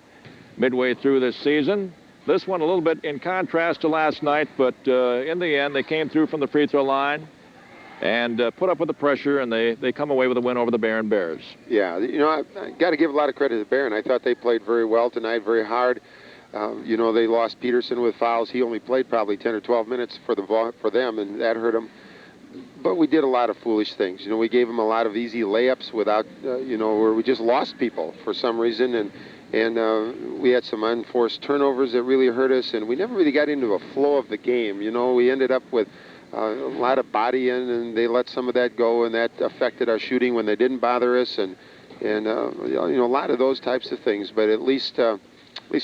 midway through this season. This one a little bit in contrast to last night, but in the end, they came through from the free throw line and put up with the pressure, and they come away with a win over the Barron Bears. Yeah, you know, I got to give a lot of credit to Barron. I thought they played very well tonight, very hard. You know, they lost Peterson with fouls. He only played probably 10 or 12 minutes for them, and that hurt him. But we did a lot of foolish things. You know, we gave them a lot of easy layups without, you know, where we just lost people for some reason, and we had some unforced turnovers that really hurt us, and we never really got into a flow of the game. You know, we ended up with a lot of body in, and they let some of that go, and that affected our shooting when they didn't bother us, and you know, a lot of those types of things. But at least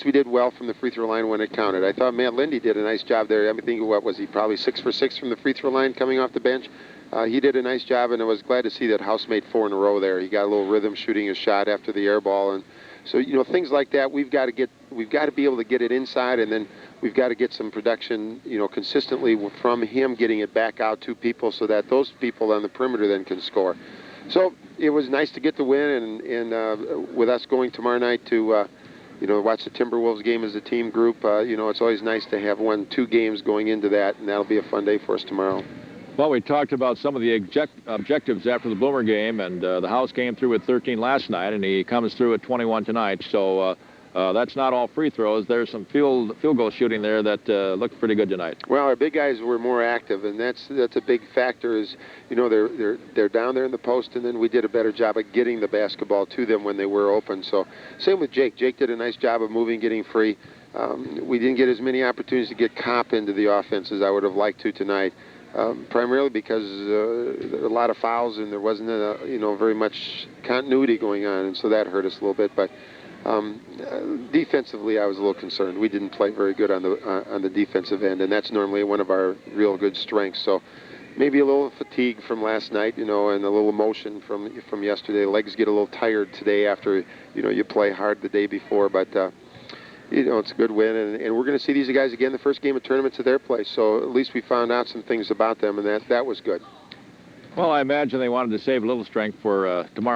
we did well from the free throw line when it counted. I thought Matt Lindee did a nice job there. I think, what was he, probably 6 for 6 from the free throw line coming off the bench. He did a nice job, and I was glad to see that House made 4 in a row there. He got a little rhythm shooting his shot after the air ball, and so, you know, things like that, we've got to be able to get it inside, and then we've got to get some production, you know, consistently from him getting it back out to people so that those people on the perimeter then can score. So it was nice to get the win, and with us going tomorrow night to you know, watch the Timberwolves game as a team group. You know, it's always nice to have 1-2 games going into that, and that'll be a fun day for us tomorrow. Well, we talked about some of the objectives after the Bloomer game, and the House came through at 13 last night, and he comes through at 21 tonight. So that's not all free throws. There's some field goal shooting there that looked pretty good tonight. Well, our big guys were more active, and that's a big factor. Is, you know, they're down there in the post, and then we did a better job of getting the basketball to them when they were open. So same with Jake. Jake did a nice job of moving, getting free. We didn't get as many opportunities to get Kopp into the offense as I would have liked to tonight. Primarily because there were a lot of fouls and there wasn't you know, very much continuity going on, and so that hurt us a little bit. But Defensively, I was a little concerned. We didn't play very good on the defensive end, and that's normally one of our real good strengths. So maybe a little fatigue from last night, and a little emotion from yesterday. Legs get a little tired today after, you play hard the day before. But, it's a good win, and we're going to see these guys again the first game of tournaments at their place. So at least we found out some things about them, and that was good. Well, I imagine they wanted to save a little strength for tomorrow.